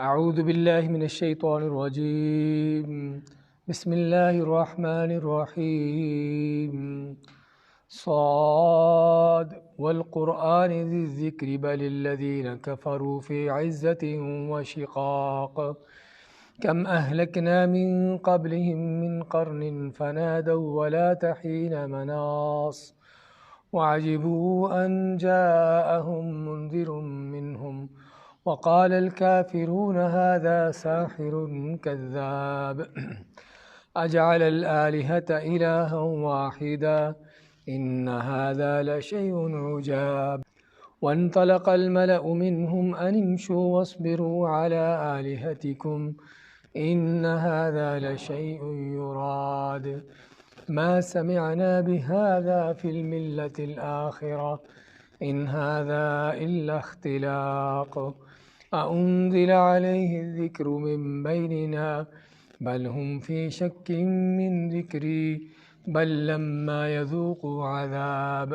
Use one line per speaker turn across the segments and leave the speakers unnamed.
اعوذ باللہ من الشیطان الرجیم بسم اللہ الرحمن الرحیم صاد والقرآن ذی الذکر بل الذین کفروا فی عزت وشقاق کم اہلکنا من قبلہم من قرن فنادوا ولا حین مناص وعجبوا ان جاءہم منذر منہم وقال الكافرون هذا ساحر كذاب أجعل الآلهة إلها واحدا إن هذا لشيء عجاب وانطلق الملأ منهم أن امشوا واصبروا على آلهتكم إن هذا لشيء يراد ما سمعنا بهذا في الملة الآخرة إن هذا إلا اختلاق أأنزل عليه الذكر من بيننا بل هم في شك من ذكري بل لما يذوقوا عذاب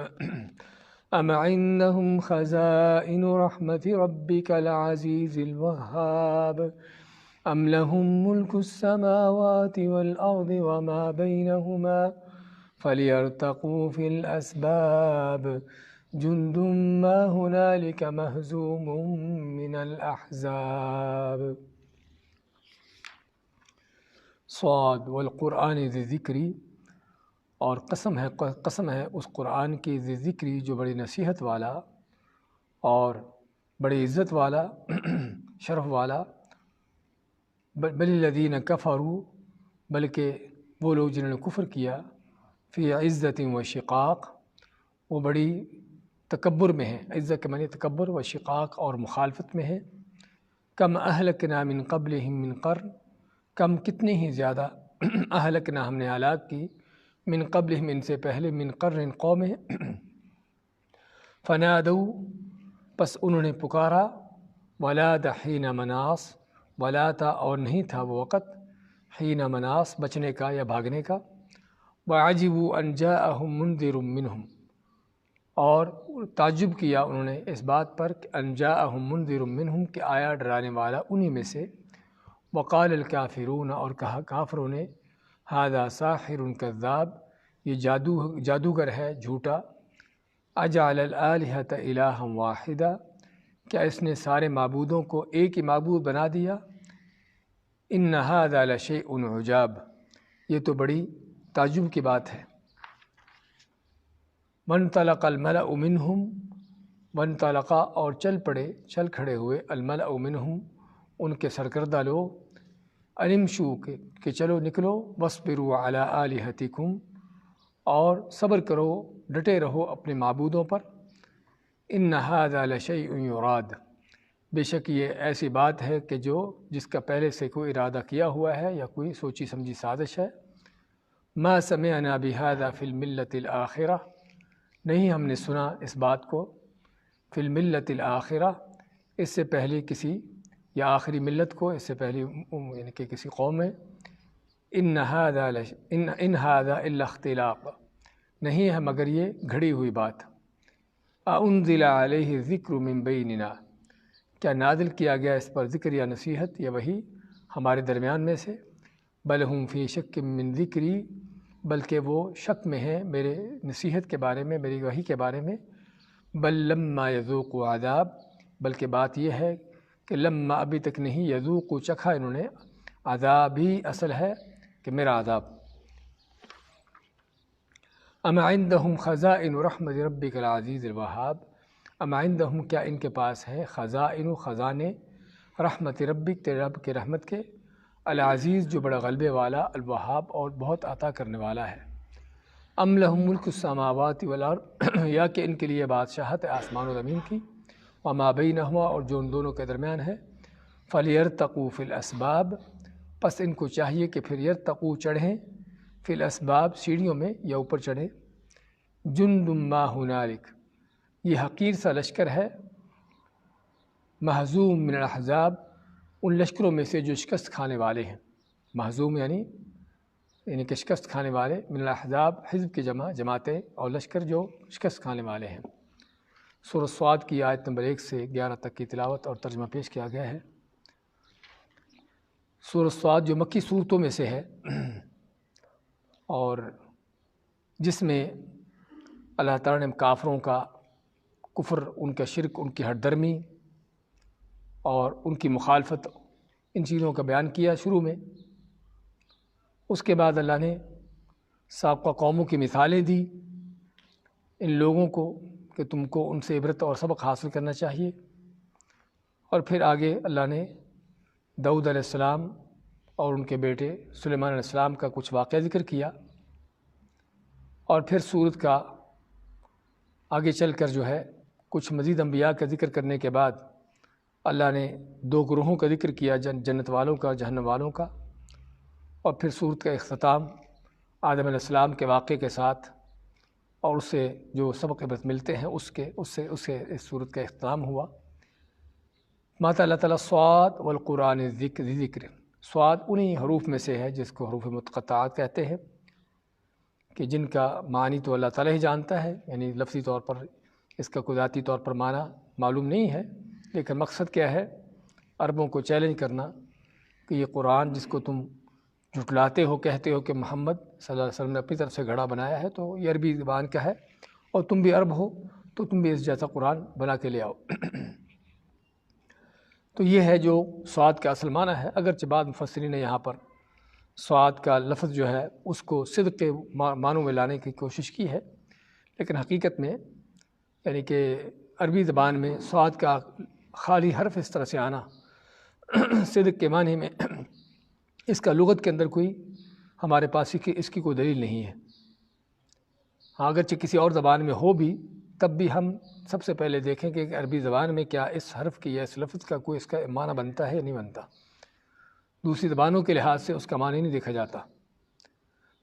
أم عندهم خزائن رحمة ربك العزيز الوهاب أم لهم ملك السماوات والأرض وما بينهما فليرتقوا في الأسباب جند ما هنالك مهزوم من الأحزاب صاد والقرآن ذی ذکری، اور قسم ہے اس قرآن کی ذی ذکری جو بڑی نصیحت والا اور بڑی عزت والا شرف والا، بل الذین کفروا، بلکہ وہ لوگ جنہوں نے کفر کیا، فی عزت و شقاق، وہ بڑی تکبر میں ہیں، عزت کے معنی تکبر و شقاق اور مخالفت میں ہیں۔ کم اہلکنا من قبلہم من قرن، کم کتنے ہی زیادہ اہلکنا ہم نے ہلاک کی، من قبلہم ان سے پہلے، من قرن قومیں، فنادوا پس انہوں نے پکارا، ولا حین مناص، ولا تھا اور نہیں تھا وہ وقت، حین مناص بچنے کا یا بھاگنے کا، وعجبوا ان جاءہم منذر منہم، اور تعجب کیا انہوں نے اس بات پر کہ ان جاءہم منذر منہم کہ آیا ڈرانے والا انہی میں سے، وقال الکافرون اور کہا کافروں نے، ھذا ساحر کذاب، یہ جادوگر ہے جھوٹا، اجعل الآلہۃ الہا واحدا، کیا اس نے سارے معبودوں کو ایک ہی معبود بنا دیا، ان ھذا لشیء عجاب، یہ تو بڑی تعجب کی بات ہے۔ وانطلق الملأ منہم، وانطلق اور چل کھڑے ہوئے، الملأ منہم ان کے سرکردہ لوگ، ان امشوا کہ چلو نکلو، واصبروا علی آلہتکم اور صبر کرو ڈٹے رہو اپنے معبودوں پر، ان ھذا لشیء یراد، بے شک یہ ایسی بات ہے کہ جس کا پہلے سے کوئی ارادہ کیا ہوا ہے یا کوئی سوچی سمجھی سازش ہے۔ ما سمعنا بہذا فی الملۃ الآخرہ، نہیں ہم نے سنا اس بات کو، فی الملۃ الآخرہ اس سے پہلے کسی یا آخری ملت کو، اس سے پہلے یعنی کہ کسی قوم میں، ان ھذا الا اختلاق، نہیں ہے مگر یہ گھڑی ہوئی بات۔ انزل علیہ الذکر من بیننا، کیا نازل کیا گیا اس پر ذکر یا نصیحت یا وحی ہمارے درمیان میں سے، بل ہم فی شک من ذکری، بلکہ وہ شک میں ہیں میرے نصیحت کے بارے میں، میری وحی کے بارے میں، بل لما یذوقوا عذاب، بلکہ بات یہ ہے کہ لما ابھی تک نہیں، یذوقوا چکھا انہوں نے، عذاب ہی اصل ہے کہ میرا عذاب۔ ام عندہم خزائن رحمت ربک العزیز الوہاب، ام عندہم کیا ان کے پاس ہے، خزائن خزانے، رحمت ربک تیرے رب کے رحمت کے، العزیز جو بڑا غلبے والا، الوہاب اور بہت عطا کرنے والا ہے۔ ام لہم ملک السماوات والارض، یا کہ ان کے لیے بادشاہت ہے آسمان و زمین کی، وما بینہما اور جو ان دونوں کے درمیان ہے، فلیرتقوا فی الاسباب، پس ان کو چاہیے کہ پھر یرتقوا چڑھیں، فی الاسباب سیڑھیوں میں یا اوپر چڑھیں، جند ما ہنالک، یہ حقیر سا لشکر ہے، مہزوم من الاحزاب، ان لشکروں میں سے جو شکست کھانے والے ہیں، مہزوم یعنی کہ شکست کھانے والے، من الاحزاب حزب کی جماعتیں اور لشکر جو شکست کھانے والے ہیں۔ سورۃ صاد کی آیت نمبر 1 سے 11 تک کی تلاوت اور ترجمہ پیش کیا گیا ہے۔ سورۃ صاد جو مکی صورتوں میں سے ہے اور جس میں اللہ تعالیٰ نے کافروں کا کفر، ان کا شرک، ان کی ہٹ درمی اور ان کی مخالفت، ان چیزوں کا بیان کیا شروع میں۔ اس کے بعد اللہ نے سابقہ قوموں کی مثالیں دی ان لوگوں کو کہ تم کو ان سے عبرت اور سبق حاصل کرنا چاہیے، اور پھر آگے اللہ نے داؤد علیہ السلام اور ان کے بیٹے سلیمان علیہ السلام کا کچھ واقعہ ذکر کیا، اور پھر سورت کا آگے چل کر جو ہے کچھ مزید انبیاء کا ذکر کرنے کے بعد اللہ نے دو گروہوں کا ذکر کیا، جنت والوں کا، جہنم والوں کا، اور پھر سورت کا اختتام آدم علیہ السلام کے واقعے کے ساتھ اور اس سے جو سبق عبرت ملتے ہیں اس سے اس سورت کا اختتام ہوا۔ ماتا اللہ تعالیٰ صاد والقرآن ذکر، صاد انہی حروف میں سے ہے جس کو حروف متقطعات کہتے ہیں، کہ جن کا معنی تو اللہ تعالیٰ ہی جانتا ہے، یعنی لفظی طور پر اس کا کوئی ذاتی طور پر معنی معلوم نہیں ہے، لیکن مقصد کیا ہے؟ عربوں کو چیلنج کرنا کہ یہ قرآن جس کو تم جھٹلاتے ہو، کہتے ہو کہ محمد صلی اللہ علیہ وسلم نے اپنی طرف سے گھڑا بنایا ہے، تو یہ عربی زبان کا ہے اور تم بھی عرب ہو تو تم بھی اس جیسا قرآن بنا کے لے آؤ۔ تو یہ ہے جو صاد کا اصل معنی ہے، اگرچہ بعض مفسرین نے یہاں پر صاد کا لفظ جو ہے اس کو صدق کے معنوں میں لانے کی کوشش کی ہے، لیکن حقیقت میں یعنی کہ عربی زبان میں صاد کا خالی حرف اس طرح سے آنا صدق کے معنی میں، اس کا لغت کے اندر کوئی ہمارے پاس اس کی کوئی دلیل نہیں ہے۔ ہاں اگرچہ کسی اور زبان میں ہو بھی، تب بھی ہم سب سے پہلے دیکھیں کہ عربی زبان میں کیا اس حرف کی یا اس لفظ کا کوئی اس کا معنی بنتا ہے یا نہیں بنتا۔ دوسری زبانوں کے لحاظ سے اس کا معنی نہیں دیکھا جاتا۔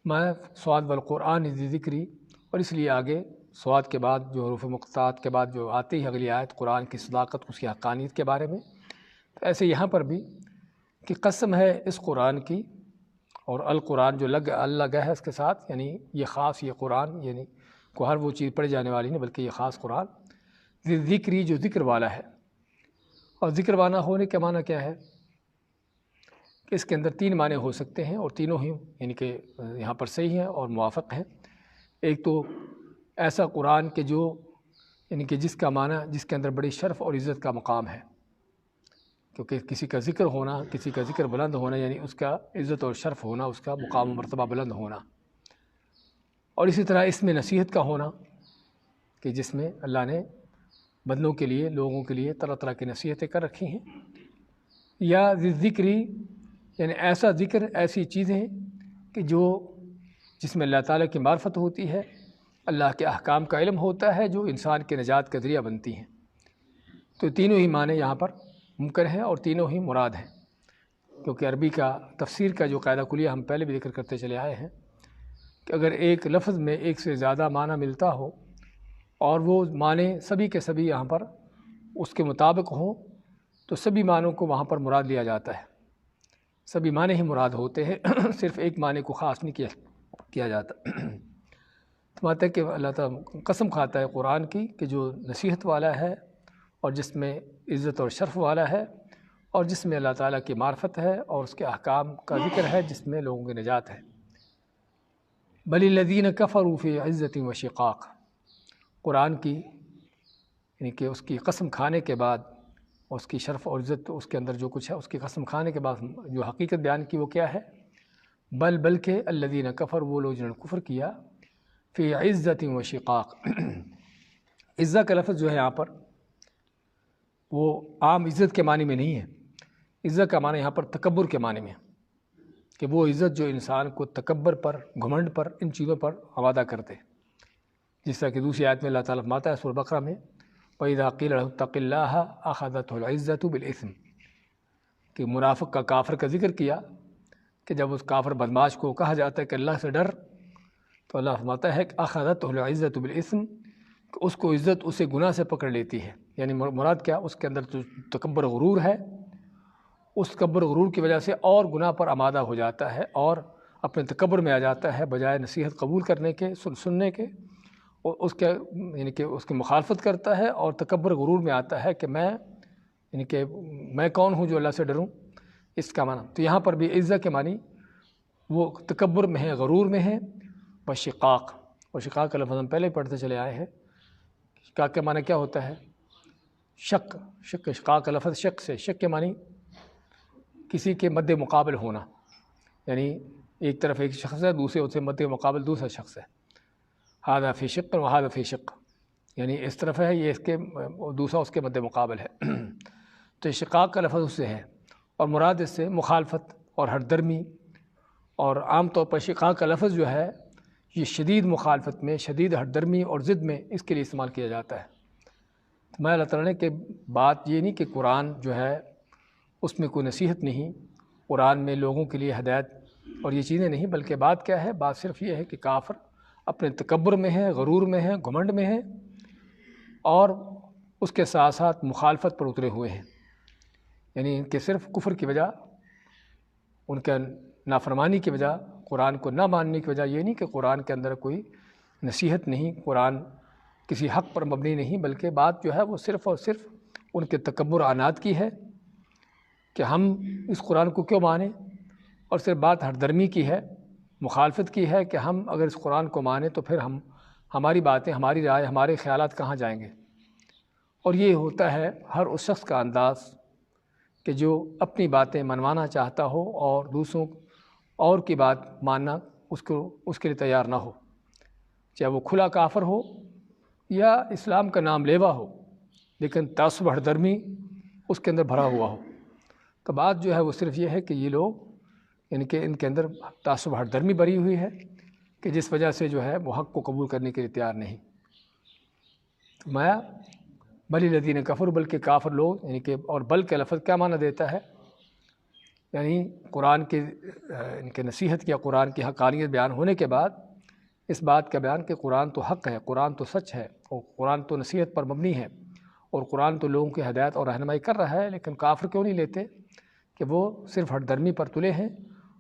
میں صاد والقرآن ذی ذکری، اور اس لیے آگے صاد کے بعد جو حروف مقطعات کے بعد جو آتی ہے اگلی آیت قرآن کی صداقت، اس کی حقانیت کے بارے میں، تو ایسے یہاں پر بھی کہ قسم ہے اس قرآن کی، اور القرآن جو اللہ لگا ہے اس کے ساتھ، یعنی یہ خاص یہ قرآن یعنی کو ہر وہ چیز پڑھی جانے والی نہیں بلکہ یہ خاص قرآن ذی ذکری جو ذکر والا ہے۔ اور ذکر والا ہونے کا معنی کیا ہے؟ کہ اس کے اندر تین معنی ہو سکتے ہیں، اور تینوں ہی یعنی کہ یہاں پر صحیح ہیں اور موافق ہیں۔ ایک تو ایسا قرآن کہ جو یعنی کہ جس کا معنی جس کے اندر بڑی شرف اور عزت کا مقام ہے، کیونکہ کسی کا ذکر ہونا، کسی کا ذکر بلند ہونا یعنی اس کا عزت اور شرف ہونا، اس کا مقام و مرتبہ بلند ہونا، اور اسی طرح اس میں نصیحت کا ہونا کہ جس میں اللہ نے بندوں کے لیے، لوگوں کے لیے طرح طرح کی نصیحتیں کر رکھی ہیں، یا ذکری یعنی ایسا ذکر، ایسی چیزیں کہ جس میں اللہ تعالیٰ کی معرفت ہوتی ہے، اللہ کے احکام کا علم ہوتا ہے، جو انسان کے نجات کا ذریعہ بنتی ہیں۔ تو تینوں ہی معنی یہاں پر ممکن ہیں اور تینوں ہی مراد ہیں، کیونکہ عربی کا تفسیر کا جو قاعدہ کلیہ ہم پہلے بھی ذکر کرتے چلے آئے ہیں کہ اگر ایک لفظ میں ایک سے زیادہ معنی ملتا ہو اور وہ معنی سبھی کے سبھی یہاں پر اس کے مطابق ہوں، تو سبھی معنوں کو وہاں پر مراد لیا جاتا ہے، سبھی معنی ہی مراد ہوتے ہیں، صرف ایک معنی کو خاص نہیں کیا جاتا۔ تو ماتا ہے کہ اللہ تعالیٰ قسم کھاتا ہے قرآن کی کہ جو نصیحت والا ہے اور جس میں عزت اور شرف والا ہے، اور جس میں اللہ تعالیٰ کی معرفت ہے اور اس کے احکام کا ذکر ہے، جس میں لوگوں کی نجات ہے۔ بل الذین کفروا فی عزت و شقاق، قرآن کی یعنی کہ اس کی قسم کھانے کے بعد، اس کی شرف اور عزت اس کے اندر جو کچھ ہے، اس کی قسم کھانے کے بعد جو حقیقت بیان کی وہ کیا ہے؟ بلکہ الذین کفروا، وہ لوگ جنہوں نے کفر کیا، فی عزت و شقاق۔ عزت کا لفظ جو ہے یہاں پر وہ عام عزت کے معنی میں نہیں ہے، عزت کا معنی یہاں پر تکبر کے معنی میں، کہ وہ عزت جو انسان کو تکبر پر، گھمنڈ پر، ان چیزوں پر آمادہ کرتے، جس طرح کہ دوسری آیت میں اللہ تعالیٰ فرماتا ہے سورہ بقرہ میں وَإِذَا قِيلَ لَهُ اتَّقِ اللَّهَ أَخَذَتْهُ الْعِزَّةُ بِالْإِثْمِ، کہ منافق کا، کافر کا ذکر کیا کہ جب اس کافر بدماش کو کہا جاتا ہے کہ اللہ سے ڈر، تو اللہ فرماتا ہے کہ أَخَذَتْهُ الْعِزَّةُ بِالْإِثْمِ، کہ اس کو عزت اسے گناہ سے پکڑ لیتی ہے۔ یعنی مراد کیا؟ اس کے اندر جو تکبر غرور ہے، اس تکبر غرور کی وجہ سے اور گناہ پر آمادہ ہو جاتا ہے اور اپنے تکبر میں آ جاتا ہے، بجائے نصیحت قبول کرنے کے، سننے کے، اور اس کے یعنی کہ اس کی مخالفت کرتا ہے اور تکبر غرور میں آتا ہے کہ میں یعنی کہ میں کون ہوں جو اللہ سے ڈروں، اس کا معنی تو یہاں پر بھی عزت کے معنی وہ تکبر میں ہے، غرور میں ہے۔ وشقاق، وشقاق کا لفظ ہم پہلے پڑھتے چلے آئے ہیں۔ شقاق کا معنی کیا ہوتا ہے؟ شق، شقاق کا لفظ شق سے، شق کے معنی کسی کے مد مقابل ہونا، یعنی ایک طرف ایک شخص ہے، دوسرے اس سے مد مقابل دوسرا شخص ہے۔ ھذا فی شق و ھذا فی شق، یعنی اس طرف ہے یہ اس کے، دوسرا اس کے مد مقابل ہے۔ تو شقاق کا لفظ اس سے ہے، اور مراد اس سے مخالفت اور ہردرمی، اور عام طور پر شقاق کا لفظ جو ہے یہ شدید مخالفت میں، شدید ہردرمی اور ضد میں اس کے لیے استعمال کیا جاتا ہے۔ میں اللہ تعالیٰ نے کہ بات یہ نہیں کہ قرآن جو ہے اس میں کوئی نصیحت نہیں، قرآن میں لوگوں کے لیے ہدایت اور یہ چیزیں نہیں، بلکہ بات کیا ہے؟ بات صرف یہ ہے کہ کافر اپنے تکبر میں ہے، غرور میں ہے، گھمنڈ میں ہے، اور اس کے ساتھ ساتھ مخالفت پر اترے ہوئے ہیں، یعنی ان کے صرف کفر کی وجہ، ان کے نافرمانی کی وجہ، قرآن کو نہ ماننے کی وجہ یہ نہیں کہ قرآن کے اندر کوئی نصیحت نہیں، قرآن کسی حق پر مبنی نہیں، بلکہ بات جو ہے وہ صرف اور صرف ان کے تکبر و عناد کی ہے کہ ہم اس قرآن کو کیوں مانیں، اور صرف بات ہردرمی کی ہے، مخالفت کی ہے کہ ہم اگر اس قرآن کو مانیں تو پھر ہماری باتیں، ہماری رائے، ہمارے خیالات کہاں جائیں گے۔ اور یہ ہوتا ہے ہر اس شخص کا انداز کہ جو اپنی باتیں منوانا چاہتا ہو اور دوسروں اور کی بات ماننا اس کے لیے تیار نہ ہو، چاہے وہ کھلا کافر ہو یا اسلام کا نام لیوا ہو، لیکن تعصب ہردرمی اس کے اندر بھرا ہوا ہو۔ تو بات جو ہے وہ صرف یہ ہے کہ یہ لوگ ان کے اندر تعصب ہردرمی بھری ہوئی ہے کہ جس وجہ سے جو ہے وہ حق کو قبول کرنے کے لیے تیار نہیں۔ مایا بل الذین کفروا، بلکہ کافر لوگ، یعنی کہ اور بل کا لفظ کیا معنی دیتا ہے؟ یعنی قرآن کے ان کے نصیحت یا قرآن کی حقانیت بیان ہونے کے بعد اس بات کا بیان کہ قرآن تو حق ہے، قرآن تو سچ ہے، اور قرآن تو نصیحت پر مبنی ہے، اور قرآن تو لوگوں کی ہدایت اور رہنمائی کر رہا ہے، لیکن کافر کیوں نہیں لیتے؟ کہ وہ صرف ہردرمی پر تلے ہیں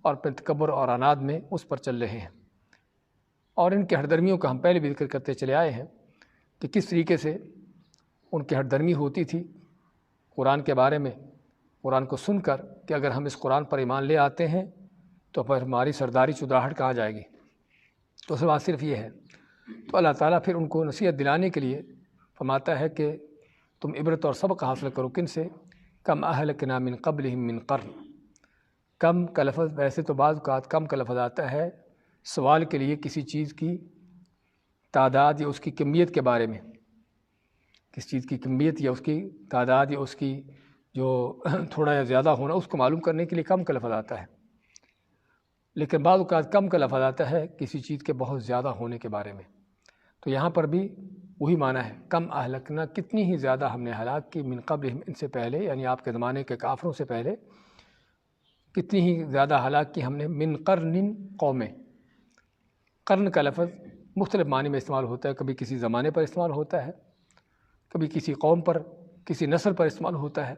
اور پھر تکبر اور عناد میں اس پر چل رہے ہیں۔ اور ان کے ہردرمیوں کا ہم پہلے بھی ذکر کرتے چلے آئے ہیں کہ کس طریقے سے ان کی ہردرمی ہوتی تھی قرآن کے بارے میں، قرآن کو سن کر کہ اگر ہم اس قرآن پر ایمان لے آتے ہیں تو پھر ہماری سرداری چودراہٹ کہاں جائے گی۔ تو اس بات صرف یہ ہے۔ تو اللہ تعالیٰ پھر ان کو نصیحت دلانے کے لیے فرماتا ہے کہ تم عبرت اور سبق حاصل کرو، کن سے؟ کم اہلکنا من قبلہم من قرن۔ کم کا لفظ ویسے تو بعض اوقات کم کا لفظ آتا ہے سوال کے لیے، کسی چیز کی تعداد یا اس کی کمیت کے بارے میں، کس چیز کی کمیت یا اس کی تعداد یا اس کی جو تھوڑا یا زیادہ ہونا اس کو معلوم کرنے کے لیے کم کا لفظ آتا ہے، لیکن بعض اوقات کم کا لفظ آتا ہے کسی چیز کے بہت زیادہ ہونے کے بارے میں۔ تو یہاں پر بھی وہی معنی ہے، کم اہلکنا، کتنی ہی زیادہ ہم نے ہلاک کی، من قبلہم، ان سے پہلے، یعنی آپ کے زمانے کے کافروں سے پہلے کتنی ہی زیادہ ہلاک کی ہم نے، من قرن، قومیں۔ قرن کا لفظ مختلف معنی میں استعمال ہوتا ہے، کبھی کسی زمانے پر استعمال ہوتا ہے، کبھی کسی قوم پر، کسی نسل پر استعمال ہوتا ہے۔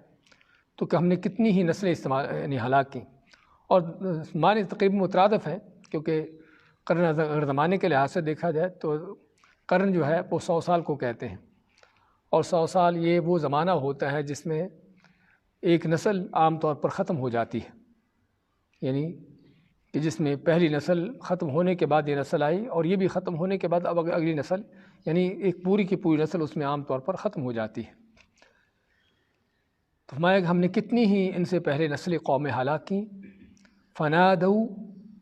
تو کہ ہم نے کتنی ہی نسلیں یعنی ہلاک کی، اور معنی تقریباً مترادف ہیں، کیونکہ قرن اگر زمانے کے لحاظ سے دیکھا جائے تو قرن جو ہے وہ 100 سال کو کہتے ہیں، اور 100 سال یہ وہ زمانہ ہوتا ہے جس میں ایک نسل عام طور پر ختم ہو جاتی ہے، یعنی کہ جس میں پہلی نسل ختم ہونے کے بعد یہ نسل آئی، اور یہ بھی ختم ہونے کے بعد اب اگلی نسل، یعنی ایک پوری کی پوری نسل اس میں عام طور پر ختم ہو جاتی ہے۔ تو فرمایا ہم نے کتنی ہی ان سے پہلے نسلی قومیں ہلاک کی، فنادوا،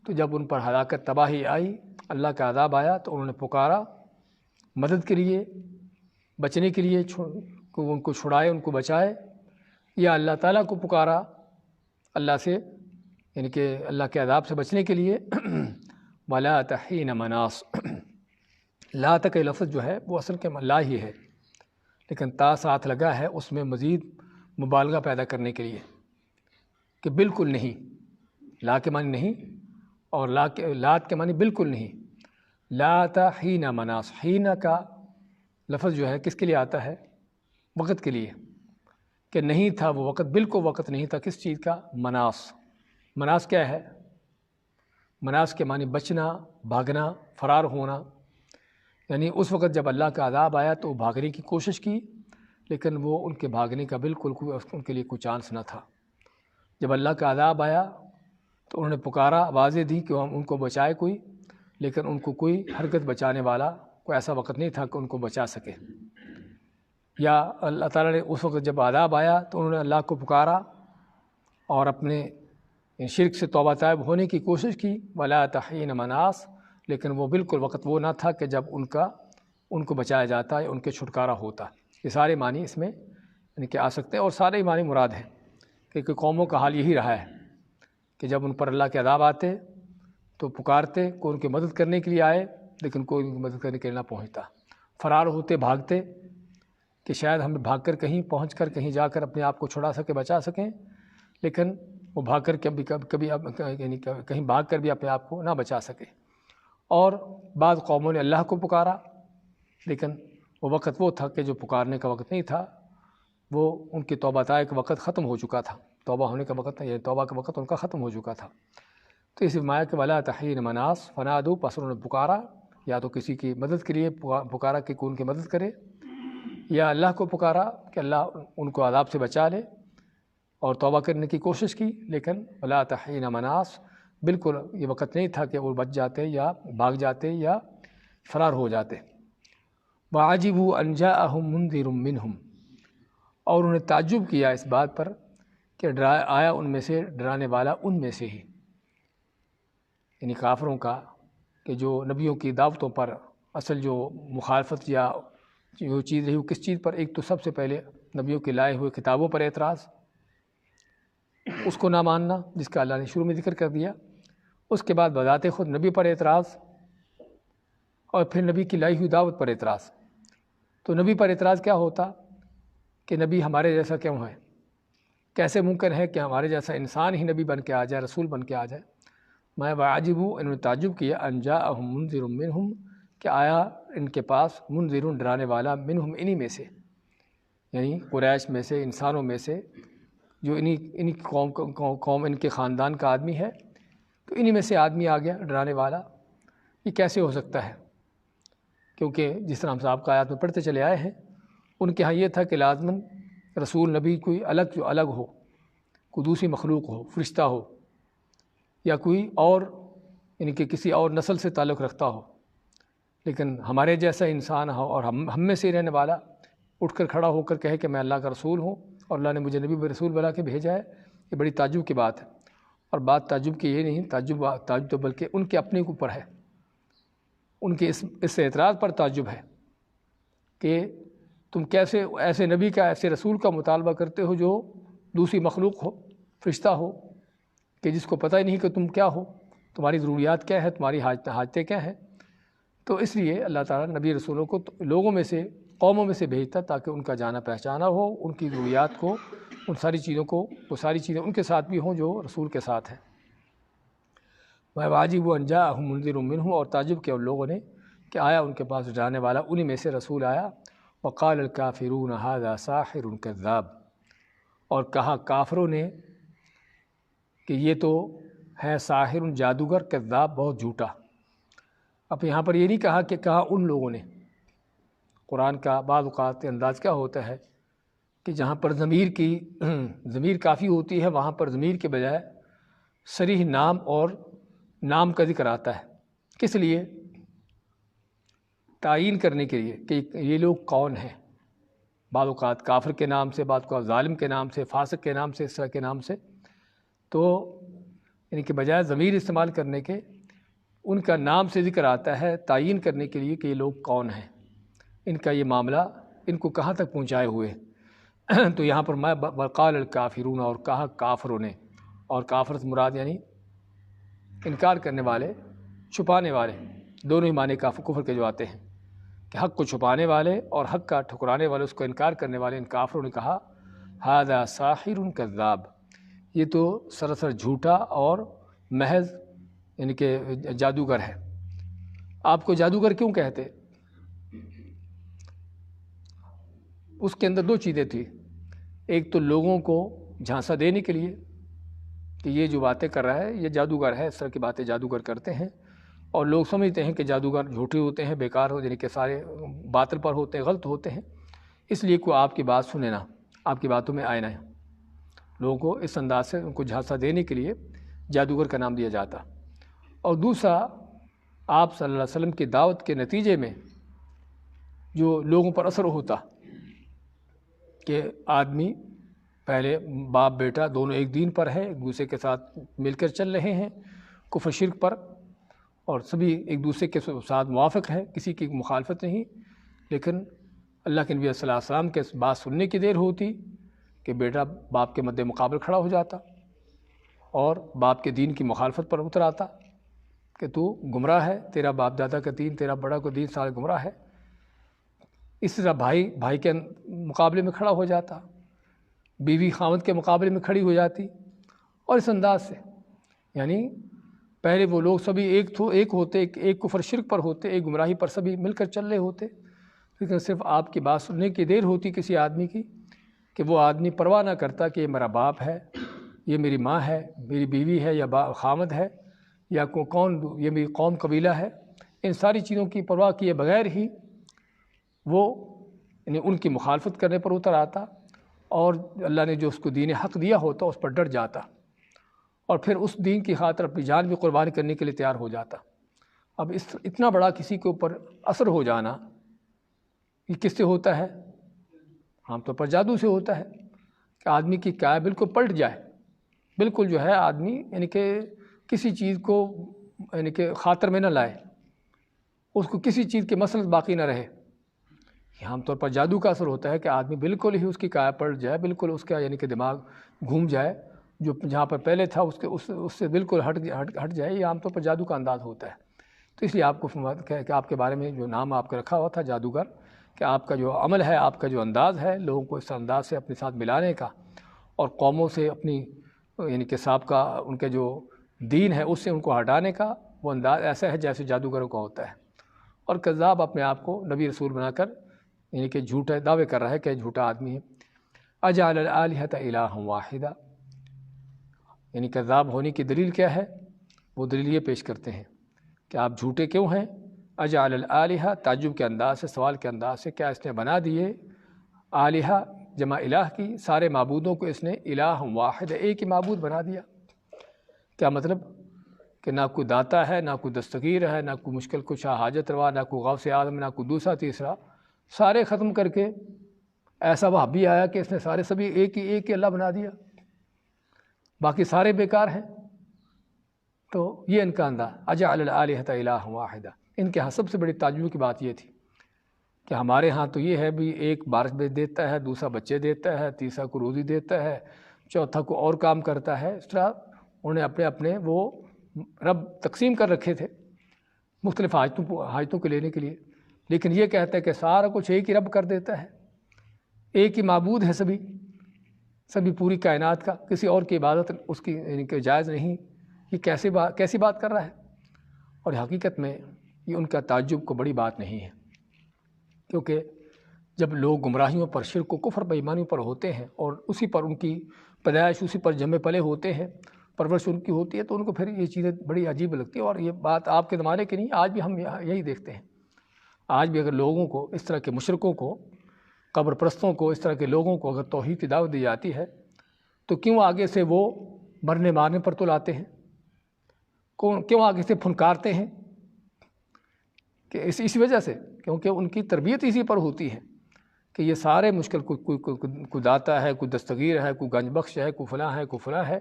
تو جب ان پر ہلاکت تباہی آئی، اللہ کا عذاب آیا، تو انہوں نے پکارا مدد کے لیے، بچنے کے لیے، ان کو چھڑائے، ان کو بچائے، یا اللہ تعالیٰ کو پکارا اللہ سے، یعنی کہ اللہ کے عذاب سے بچنے کے لیے۔ ولا حین مناص، لا تک لفظ جو ہے وہ اصل کے لا ہی ہے، لیکن تا ساتھ لگا ہے اس میں مزید مبالغہ پیدا کرنے کے لیے کہ بالکل نہیں، لا کے معنی نہیں، اور لات کے معنی بالکل نہیں۔ لا حین مناص، حین کا لفظ جو ہے کس کے لیے آتا ہے؟ وقت کے لیے، کہ نہیں تھا وہ وقت، بالکل وقت نہیں تھا کس چیز کا؟ مناص۔ مناص کیا ہے؟ مناص کے معنی بچنا، بھاگنا، فرار ہونا، یعنی اس وقت جب اللہ کا عذاب آیا تو بھاگنے کی کوشش کی، لیکن وہ ان کے بھاگنے کا بالکل ان کے لیے کوئی چانس نہ تھا۔ جب اللہ کا عذاب آیا تو انہوں نے پکارا، آوازیں دی کہ ہم ان کو بچائے کوئی، لیکن ان کو کوئی ہرگز بچانے والا کوئی ایسا وقت نہیں تھا کہ ان کو بچا سکے۔ یا اللہ تعالیٰ نے اس وقت جب عذاب آیا تو انہوں نے اللہ کو پکارا اور اپنے شرک سے توبہ طائب ہونے کی کوشش کی، ولا تحین مناس، لیکن وہ بالکل وقت وہ نہ تھا کہ جب ان کو بچایا جاتا یا ان کے چھٹکارا ہوتا۔ یہ سارے معنی اس میں یعنی کہ آ سکتے ہیں، اور سارے ہی معنی مراد ہیں کہ قوموں کا حال یہی رہا ہے کہ جب ان پر اللہ کے عذاب آتے تو پکارتے، کوئی ان کی مدد کرنے کے لیے آئے لیکن کوئی ان کی مدد کرنے کے لیے نہ پہنچتا، فرار ہوتے، بھاگتے کہ شاید ہم بھاگ کر کہیں پہنچ کر کہیں جا کر اپنے آپ کو چھڑا سکے، بچا سکیں، لیکن وہ بھاگ کر کبھی یعنی کہیں بھاگ کر بھی اپنے آپ کو نہ بچا سکے۔ اور بعض قوموں نے اللہ کو پکارا، لیکن وہ وقت وہ تھا کہ جو پکارنے کا وقت نہیں تھا، وہ ان کی توبہ طائب کا وقت ختم ہو چکا تھا، توبہ ہونے کا وقت یعنی توبہ کا وقت ان کا ختم ہو چکا تھا۔ تو اس مایا کہ ولا تحین مناس فنادو، پس انہوں نے پکارا، یا تو کسی کی مدد کے لیے پکارا کہ کوئی ان کی مدد کرے، یا اللہ کو پکارا کہ اللہ ان کو عذاب سے بچا لے، اور توبہ کرنے کی کوشش کی، لیکن ولا تحین مناس، بالکل یہ وقت نہیں تھا کہ وہ بچ جاتے یا بھاگ جاتے یا فرار ہو جاتے۔ وعجبوا ان جاءهم منذر منهم، اور انہوں نے تعجب کیا اس بات پر کہ آیا ان میں سے ڈرانے والا ان میں سے ہی، یعنی کافروں کا، کہ جو نبیوں کی دعوتوں پر اصل جو مخالفت یا جو چیز رہی وہ کس چیز پر؟ ایک تو سب سے پہلے نبیوں کے لائے ہوئے کتابوں پر اعتراض، اس کو نہ ماننا جس کا اللہ نے شروع میں ذکر کر دیا، اس کے بعد بذات خود نبی پر اعتراض، اور پھر نبی کی لائی ہوئی دعوت پر اعتراض۔ تو نبی پر اعتراض کیا ہوتا کہ نبی ہمارے جیسا کیوں ہے؟ کیسے ممکن ہے کہ ہمارے جیسا انسان ہی نبی بن کے آ جائے، رسول بن کے آ جائے؟ میں وعجبوا، انہوں نے تعجب کیا، ان جاءهم منذر منہم، کہ آیا ان کے پاس منذر، ڈرانے والا، منہم، انہی میں سے، یعنی قریش میں سے، انسانوں میں سے، جو انہی قوم ان کے خاندان کا آدمی ہے، تو انہی میں سے آدمی آ گیا ڈرانے والا۔ یہ کیسے ہو سکتا ہے؟ کیونکہ جس طرح ہم صاحب کا آیات میں پڑھتے چلے آئے ہیں، ان کے ہاں یہ تھا کہ لازماً رسول نبی کوئی الگ ہو، کوئی دوسری مخلوق ہو، فرشتہ ہو، یا کوئی اور یعنی کہ کسی اور نسل سے تعلق رکھتا ہو، لیکن ہمارے جیسا انسان ہو اور ہم میں سے رہنے والا اٹھ کر کھڑا ہو کر کہے کہ میں اللہ کا رسول ہوں اور اللہ نے مجھے نبی رسول بنا کے بھیجا ہے، یہ بڑی تعجب کی بات ہے۔ اور بات تعجب کی یہ نہیں، تعجب تو بلکہ ان کے اپنے اوپر ہے، ان کے اس اعتراض پر تعجب ہے کہ تم کیسے ایسے نبی کا، ایسے رسول کا مطالبہ کرتے ہو جو دوسری مخلوق ہو، فرشتہ ہو، کہ جس کو پتہ ہی نہیں کہ تم کیا ہو، تمہاری ضروریات کیا ہے، تمہاری حاجتیں کیا ہیں۔ تو اس لیے اللہ تعالیٰ نبی رسولوں کو لوگوں میں سے، قوموں میں سے بھیجتا تاکہ ان کا جانا پہچانا ہو، ان کی ضروریات کو، ان ساری چیزوں کو، وہ ساری چیزیں ان کے ساتھ بھی ہوں جو رسول کے ساتھ ہیں۔ وعجبوا ان جاءهم منذر منهم، اور تعجب کیا ان لوگوں نے کہ آیا ان کے پاس ڈرانے والا انہی میں سے رسول آیا۔ وقال الکافرون ھذا ساحر کذاب، اور کہا کافروں نے کہ یہ تو ہے ساحر، جادوگر، کذاب، بہت جھوٹا۔ اب یہاں پر یہ نہیں کہا کہ کہا ان لوگوں نے۔ قرآن کا بعض اوقات انداز کیا ہوتا ہے کہ جہاں پر ضمیر کافی ہوتی ہے وہاں پر ضمیر کے بجائے صریح نام اور نام کا ذکر آتا ہے۔ کس لیے؟ تعین کرنے کے لیے کہ یہ لوگ کون ہیں۔ بعض اوقات کافر کے نام سے، بعض اوقات ظالم کے نام سے، فاسق کے نام سے، اس طرح کے نام سے، تو یعنی کہ بجائے ضمیر استعمال کرنے کے ان کا نام سے ذکر آتا ہے تعین کرنے کے لیے کہ یہ لوگ کون ہیں، ان کا یہ معاملہ ان کو کہاں تک پہنچائے ہوئے۔ تو یہاں پر میں وقال الکافرون، اور کہا کافروں نے، اور کافر سے مراد یعنی انکار کرنے والے، چھپانے والے، دونوں ہی معنی کفر کے جو آتے ہیں کہ حق کو چھپانے والے اور حق کا ٹھکرانے والے، اس کو انکار کرنے والے، ان کافروں نے کہا ھذا ساحر کذاب، یہ تو سراسر جھوٹا اور محض یعنی کہ جادوگر ہے۔ آپ کو جادوگر کیوں کہتے؟ اس کے اندر دو چیزیں تھیں، ایک تو لوگوں کو جھانسا دینے کے لیے کہ یہ جو باتیں کر رہا ہے یہ جادوگر ہے، اس طرح کی باتیں جادوگر کرتے ہیں، اور لوگ سمجھتے ہیں کہ جادوگر جھوٹے ہوتے ہیں، بیکار ہو، یعنی کہ سارے باطل پر ہوتے ہیں، غلط ہوتے ہیں، اس لیے کوئی آپ کی بات سنے نہ، آپ کی باتوں میں آئے نہ۔ لوگوں کو اس انداز سے ان کو جھانسا دینے کے لیے جادوگر کا نام دیا جاتا۔ اور دوسرا، آپ صلی اللہ علیہ وسلم کی دعوت کے نتیجے میں جو لوگوں پر اثر ہوتا کہ آدمی پہلے باپ بیٹا دونوں ایک دین پر ہے، ایک دوسرے کے ساتھ مل کر چل رہے ہیں کفر شرک پر، اور سبھی ایک دوسرے کے ساتھ موافق ہیں، کسی کی مخالفت نہیں، لیکن اللہ کے نبی صلی اللہ علیہ وسلم کے بات سننے کی دیر ہوتی کہ بیٹا باپ کے مد مقابل کھڑا ہو جاتا اور باپ کے دین کی مخالفت پر اتر آتا کہ تو گمراہ ہے، تیرا باپ دادا کا دین، تیرا بڑا کا دین سارا گمراہ ہے۔ اس طرح بھائی کے مقابلے میں کھڑا ہو جاتا، بیوی خاوند کے مقابلے میں کھڑی ہو جاتی، اور اس انداز سے یعنی پہلے وہ لوگ سبھی ایک ہوتے، ایک کفر شرک پر ہوتے، ایک گمراہی پر سبھی مل کر چل رہے ہوتے، لیکن صرف آپ کی بات سننے کی دیر ہوتی کسی آدمی کی کہ وہ آدمی پرواہ نہ کرتا کہ یہ میرا باپ ہے، یہ میری ماں ہے، میری بیوی ہے، یا خامد ہے، یا کون، یہ میری قوم قبیلہ ہے، ان ساری چیزوں کی پرواہ کیے بغیر ہی وہ یعنی ان کی مخالفت کرنے پر اتر آتا، اور اللہ نے جو اس کو دین حق دیا ہوتا اس پر ڈٹ جاتا، اور پھر اس دین کی خاطر اپنی جان بھی قربانی کرنے کے لیے تیار ہو جاتا۔ اب اتنا بڑا کسی کے اوپر اثر ہو جانا یہ کس سے ہوتا ہے؟ عام طور پر جادو سے ہوتا ہے کہ آدمی کی کایا بالکل پلٹ جائے، بالکل جو ہے آدمی یعنی کہ کسی چیز کو یعنی کہ خاطر میں نہ لائے، اس کو کسی چیز کے مسلط باقی نہ رہے۔ عام طور پر جادو کا اثر ہوتا ہے کہ آدمی بالکل ہی اس کی کایا پلٹ جائے، بالکل اس کا یعنی کہ دماغ گھوم جائے، جو جہاں پر پہلے تھا اس سے بالکل ہٹ جائے۔ یہ عام طور پر جادو کا انداز ہوتا ہے۔ تو اس لیے آپ کو کہ آپ کے بارے میں جو نام آپ کا رکھا ہوا تھا جادوگر، کہ آپ کا جو عمل ہے، آپ کا جو انداز ہے لوگوں کو اس انداز سے اپنے ساتھ ملانے کا، اور قوموں سے اپنی یعنی کہ سابقہ ان کے جو دین ہے اس سے ان کو ہٹانے کا، وہ انداز ایسا ہے جیسے جادوگروں کا ہوتا ہے۔ اور کذاب اپنے آپ کو نبی رسول بنا کر یعنی کہ جھوٹے دعوے کر رہا ہے کہ جھوٹا آدمی ہے۔ اجعل الآلہۃ الہا واحدا، یعنی کذاب ہونے کی دلیل کیا ہے؟ وہ دلیل یہ پیش کرتے ہیں کہ آپ جھوٹے کیوں ہیں؟ اجعل الآلہۃ، تعجب کے انداز سے، سوال کے انداز سے، کیا اس نے بنا دیے آلہہ جمع الہ کی، سارے معبودوں کو اس نے الہ واحد، ایک ہی معبود بنا دیا۔ کیا مطلب؟ کہ نہ کوئی داتا ہے، نہ کوئی دستگیر ہے، نہ کوئی مشکل کشا حاجت روا، نہ کوئی غوث اعظم، نہ کوئی دوسرا تیسرا، سارے ختم کر کے ایسا وہابی آیا کہ اس نے سارے سبھی ایک ہی اللہ بنا دیا، باقی سارے بیکار ہیں۔ تو یہ ان کا انداز، اجعل الآلہۃ الہا واحدا۔ ان کے ہاں سب سے بڑی تعجب کی بات یہ تھی کہ ہمارے ہاں تو یہ ہے بھی ایک بارش بیچ دیتا ہے، دوسرا بچے دیتا ہے، تیسرا کو روزی دیتا ہے، چوتھا کو اور کام کرتا ہے۔ اس طرح انہوں نے اپنے وہ رب تقسیم کر رکھے تھے مختلف حاجتوں کو لینے کے لیے، لیکن یہ کہتا ہے کہ سارا کچھ ایک ہی رب کر دیتا ہے، ایک ہی معبود ہے سبھی پوری کائنات کا، کسی اور کی عبادت اس کی یعنی کہ جائز نہیں۔ یہ کیسی بات کر رہا ہے؟ اور حقیقت میں یہ ان کا تعجب کو بڑی بات نہیں ہے، کیونکہ جب لوگ گمراہیوں پر، شرک و کفر بے ایمانیوں پر ہوتے ہیں اور اسی پر ان کی پیدائش، اسی پر جمے پلے ہوتے ہیں، پرورش ان کی ہوتی ہے، تو ان کو پھر یہ چیزیں بڑی عجیب لگتی ہیں۔ اور یہ بات آپ کے زمانے کی نہیں، آج بھی ہم یہی دیکھتے ہیں۔ آج بھی اگر لوگوں کو، اس طرح کے مشرکوں کو، قبر پرستوں کو، اس طرح کے لوگوں کو اگر توحید کی دعوت دی جاتی ہے تو کیوں آگے سے وہ مرنے مارنے پر تو لاتے ہیں؟ کیوں آگے سے پھنکارتے ہیں؟ کہ اسی وجہ سے، کیونکہ ان کی تربیت اسی پر ہوتی ہے کہ یہ سارے مشکل، کوئی داتا ہے، کوئی دستگیر ہے، کوئی گنج بخش ہے، کوئی فلاں ہے، کوئی فلاں ہے،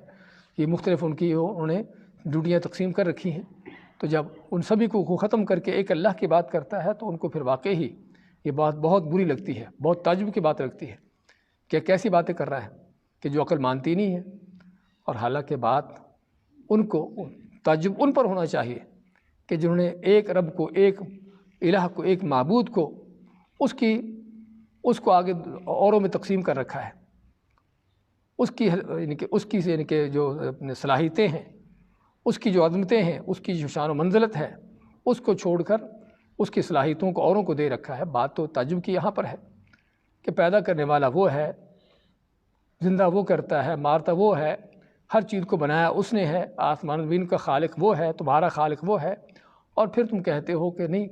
یہ مختلف ان کی انہوں نے ڈیوٹیاں تقسیم کر رکھی ہیں۔ تو جب ان سبھی کو ختم کر کے ایک اللہ کی بات کرتا ہے تو ان کو پھر واقعی ہی یہ بات بہت بری لگتی ہے، بہت تعجب کی بات لگتی ہے کہ کیسی باتیں کر رہا ہے کہ جو عقل مانتی نہیں ہے۔ اور حالانکہ بات ان کو تعجب ان پر ہونا چاہیے کہ جنہوں نے ایک رب کو، ایک الہ کو، ایک معبود کو، اس کو آگے اوروں میں تقسیم کر رکھا ہے، اس کی یعنی کہ جو صلاحیتیں ہیں، اس کی جو عظمتیں ہیں، اس کی جو شان و منزلت ہے، اس کو چھوڑ کر اس کی صلاحیتوں کو اوروں کو دے رکھا ہے۔ بات تو تعجب کی یہاں پر ہے کہ پیدا کرنے والا وہ ہے، زندہ وہ کرتا ہے، مارتا وہ ہے، ہر چیز کو بنایا اس نے ہے، آسمان و زمین کا خالق وہ ہے، تمہارا خالق وہ ہے، اور پھر تم کہتے ہو کہ نہیں،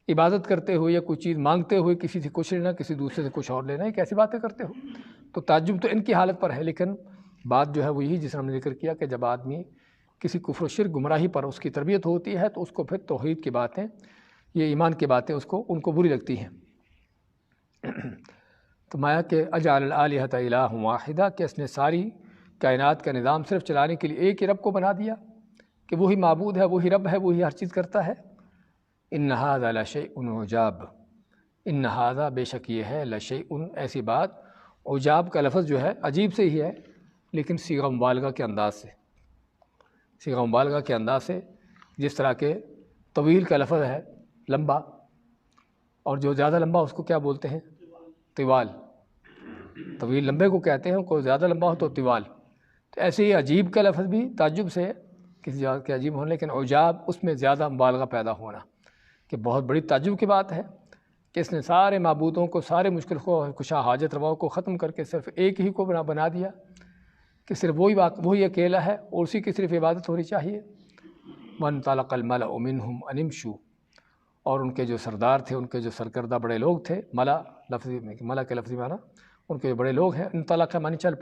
عبادت کرتے ہوئے یا کوئی چیز مانگتے ہوئے کسی سے کچھ لینا، کسی دوسرے سے کچھ اور لینا، یہ کیسی باتیں کرتے ہو؟ تو تعجب تو ان کی حالت پر ہے، لیکن بات جو ہے وہ یہی جس نے ہم نے ذکر کیا کہ جب آدمی کسی کفر و شرک گمراہی پر اس کی تربیت ہوتی ہے تو اس کو پھر توحید کی باتیں، یہ ایمان کی باتیں ان کو بری لگتی ہیں۔ تو مایا کہ اجعل الآلہۃ الہ واحدہ، کہ اس نے ساری کائنات کا نظام صرف چلانے کے لیے ایک ہی رب کو بنا دیا کہ وہی معبود ہے، وہی رب ہے، وہی ہر چیز کرتا ہے۔ ان ھذا لشیء عجاب، ان ھذا بے شک یہ ہے، لشیء ایسی بات، عجاب کا لفظ جو ہے عجیب سے ہی ہے لیکن صیغہ مبالغہ کے انداز سے، صیغہ مبالغہ کے انداز سے، جس طرح کہ طویل کا لفظ ہے لمبا، اور جو زیادہ لمبا اس کو کیا بولتے ہیں؟ طوال۔ طویل لمبے کو کہتے ہیں، کوئی زیادہ لمبا ہو تو طوال۔ تو ایسے ہی عجیب کا لفظ بھی تعجب سے کسی جگہ کے عجیب ہونے، لیکن عجاب اس میں زیادہ مبالغہ پیدا ہونا کہ بہت بڑی تعجب کی بات ہے کہ اس نے سارے معبودوں کو، سارے مشکل کو، کشا حاجت رواؤں کو ختم کر کے صرف ایک ہی کو بنا دیا کہ صرف وہی اکیلا ہے اور اسی کی صرف عبادت ہونی چاہیے۔ وانطلق الملأ منهم ان امشوا، اور ان کے جو سردار تھے، ان کے جو سرکردہ بڑے لوگ تھے، ملا ملا کے لفظی معنی ان کے جو بڑے لوگ ہیں، انطلق معنی چل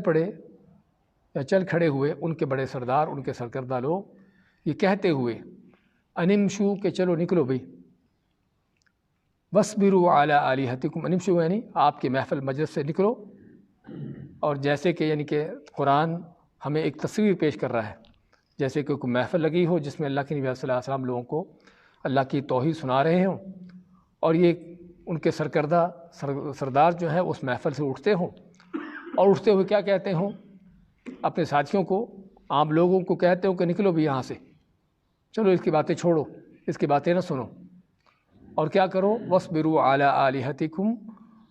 پڑے یا چل کھڑے ہوئے ان کے بڑے سردار، ان کے سرکردہ لوگ، یہ کہتے ہوئے ان امشوا کہ چلو نکلو بھئی، وَاصْبِرُوا عَلَىٰ آلِهَتِكُمْ، ان امشوا یعنی آپ کے محفل مجلس سے نکلو۔ اور جیسے کہ یعنی کہ قرآن ہمیں ایک تصویر پیش کر رہا ہے، جیسے کہ کوئی محفل لگی ہو جس میں اللہ کے نبی صلی اللہ علیہ وسلم لوگوں کو اللہ کی توحید سنا رہے ہوں، اور یہ ان کے سرکردہ سردار جو ہیں اس محفل سے اٹھتے ہوں، اور اٹھتے ہوئے کیا کہتے ہوں؟ اپنے ساتھیوں کو، عام لوگوں کو کہتے ہوں کہ نکلو بھی یہاں سے، چلو اس کی باتیں چھوڑو، اس کی باتیں نہ سنو، اور کیا کرو؟ وَاصْبِرُوا عَلَىٰ آلِهَتِكُمْ،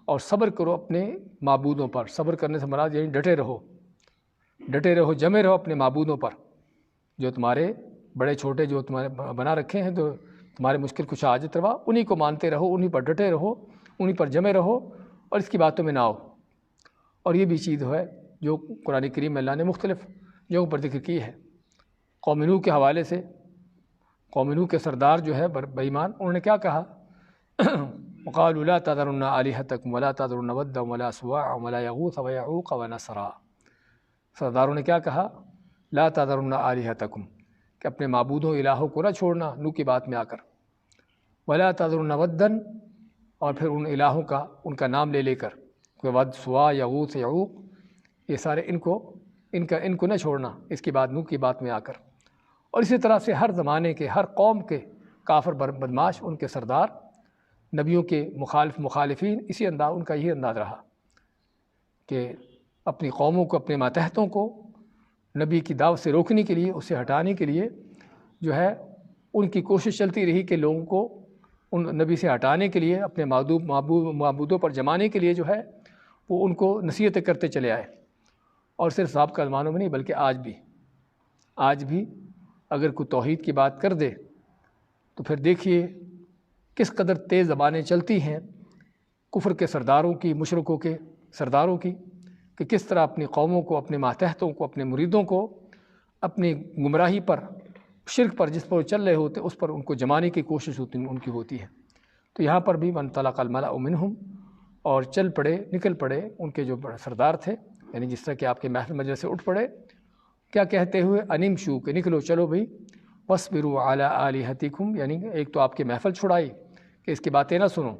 اور صبر کرو اپنے معبودوں پر۔ صبر کرنے سے مراد یعنی ڈٹے رہو، جمے رہو اپنے معبودوں پر، جو تمہارے بڑے چھوٹے جو تمہارے بنا رکھے ہیں، جو تمہارے مشکل کچھ حاجت روا، انہی کو مانتے رہو، انہی پر ڈٹے رہو، انہی پر جمے رہو، اور اس کی باتوں میں نہ آؤ۔ اور یہ بھی چیز ہے جو قرآن کریم میں اللہ نے مختلف جگہوں پر ذکر کی ہے۔ قوم نوح کے حوالے سے، قوم نوح کے سردار جو ہے بے ایمان، انہوں نے کیا کہا؟ وقالوا لا تذرن آلہتکم ولا تذرن ودا ولا سواعا ولا یغوث ویعوق ونسرا، سرداروں نے کیا کہا؟ لا تذرن آلہتکم، کہ اپنے معبودوں الہوں کو نہ چھوڑنا نوح کی بات میں آ کر، ولا تذرن ودا، اور پھر ان الہوں کا، ان کا نام لے کر، کوئی ود، سوا، یغوث، یعوق، یہ سارے ان کو نہ چھوڑنا اس کی بات نوح کی بات میں آ کر۔ اور اسی طرح سے ہر زمانے کے، ہر قوم کے کافر بدماش، ان کے سردار، نبیوں کے مخالفین، اسی انداز، ان کا یہی انداز رہا کہ اپنی قوموں کو، اپنے ماتحتوں کو نبی کی دعوت سے روکنے کے لیے، اسے ہٹانے کے لیے جو ہے ان کی کوشش چلتی رہی کہ لوگوں کو ان نبی سے ہٹانے کے لیے، اپنے معبودوں پر جمانے کے لیے جو ہے وہ ان کو نصیحتیں کرتے چلے آئے۔ اور صرف سابقہ زمانوں میں نہیں بلکہ آج بھی اگر کوئی توحید کی بات کر دے تو پھر دیکھیے کس قدر تیز زبانیں چلتی ہیں کفر کے سرداروں کی، مشرکوں کے سرداروں کی، کہ کس طرح اپنی قوموں کو، اپنے ماتحتوں کو، اپنے مریدوں کو اپنی گمراہی پر، شرک پر جس پر وہ چل رہے ہوتے اس پر ان کو جمانے کی کوشش ان کی ہوتی ہے۔ تو یہاں پر بھی وانطلق الملأ منهم، اور نکل پڑے ان کے جو سردار تھے، یعنی جس طرح کہ آپ کے محفل مجلس سے اٹھ پڑے، کیا کہتے ہوئے؟ ان امشوا، کہ نکلو، چلو بھئی، واصبروا علی آلہتکم، یعنی ایک تو آپ کی محفل چھڑائی کہ اس کی باتیں نہ سنو،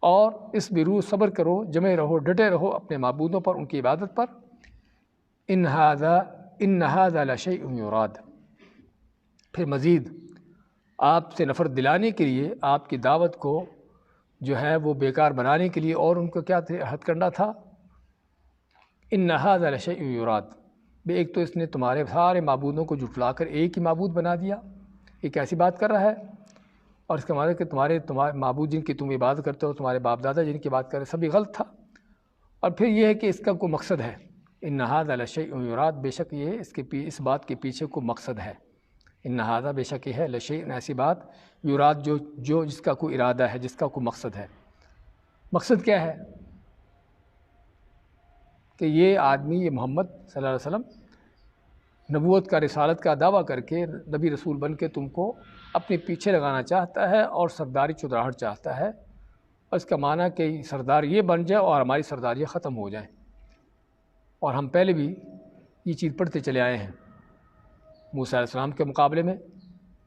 اور اصبروا، صبر کرو، جمے رہو، ڈٹے رہو اپنے معبودوں پر، ان کی عبادت پر۔ ان ھذا لشیء یراد، پھر مزید آپ سے نفرت دلانے کے لیے، آپ کی دعوت کو جو ہے وہ بیکار بنانے کے لیے، اور ان کو کیا ہتھ کرنا تھا؟ ان ھذا لشیء یراد، ایک تو اس نے تمہارے سارے معبودوں کو جھٹلا کر ایک ہی معبود بنا دیا، یہ کیسی بات کر رہا ہے؟ اور اس کا مطلب کہ تمہارے معبود جن کی تم عبادت کرتے ہو، تمہارے باپ دادا جن کی بات کر رہے، سبھی غلط تھا۔ اور پھر یہ ہے کہ اس کا کوئی مقصد ہے، ان ھذا لشیء یراد، بے شک یہ اس بات کے پیچھے کوئی مقصد ہے، ان ھذا بے شک یہ ہے، لشیء ایسی بات، یراد جو جس کا کوئی ارادہ ہے، جس کا کوئی مقصد ہے۔ مقصد کیا ہے؟ کہ یہ آدمی، یہ محمد صلی اللہ علیہ وسلم نبوت کا، رسالت کا دعویٰ کر کے، نبی رسول بن کے تم کو اپنے پیچھے لگانا چاہتا ہے، اور سرداری چودراہٹ چاہتا ہے، اور اس کا معنی کہ سردار یہ بن جائے اور ہماری سرداریاں ختم ہو جائیں، اور ہم پہلے بھی یہ چیز پڑھتے چلے آئے ہیں۔ موسیٰ علیہ السلام کے مقابلے میں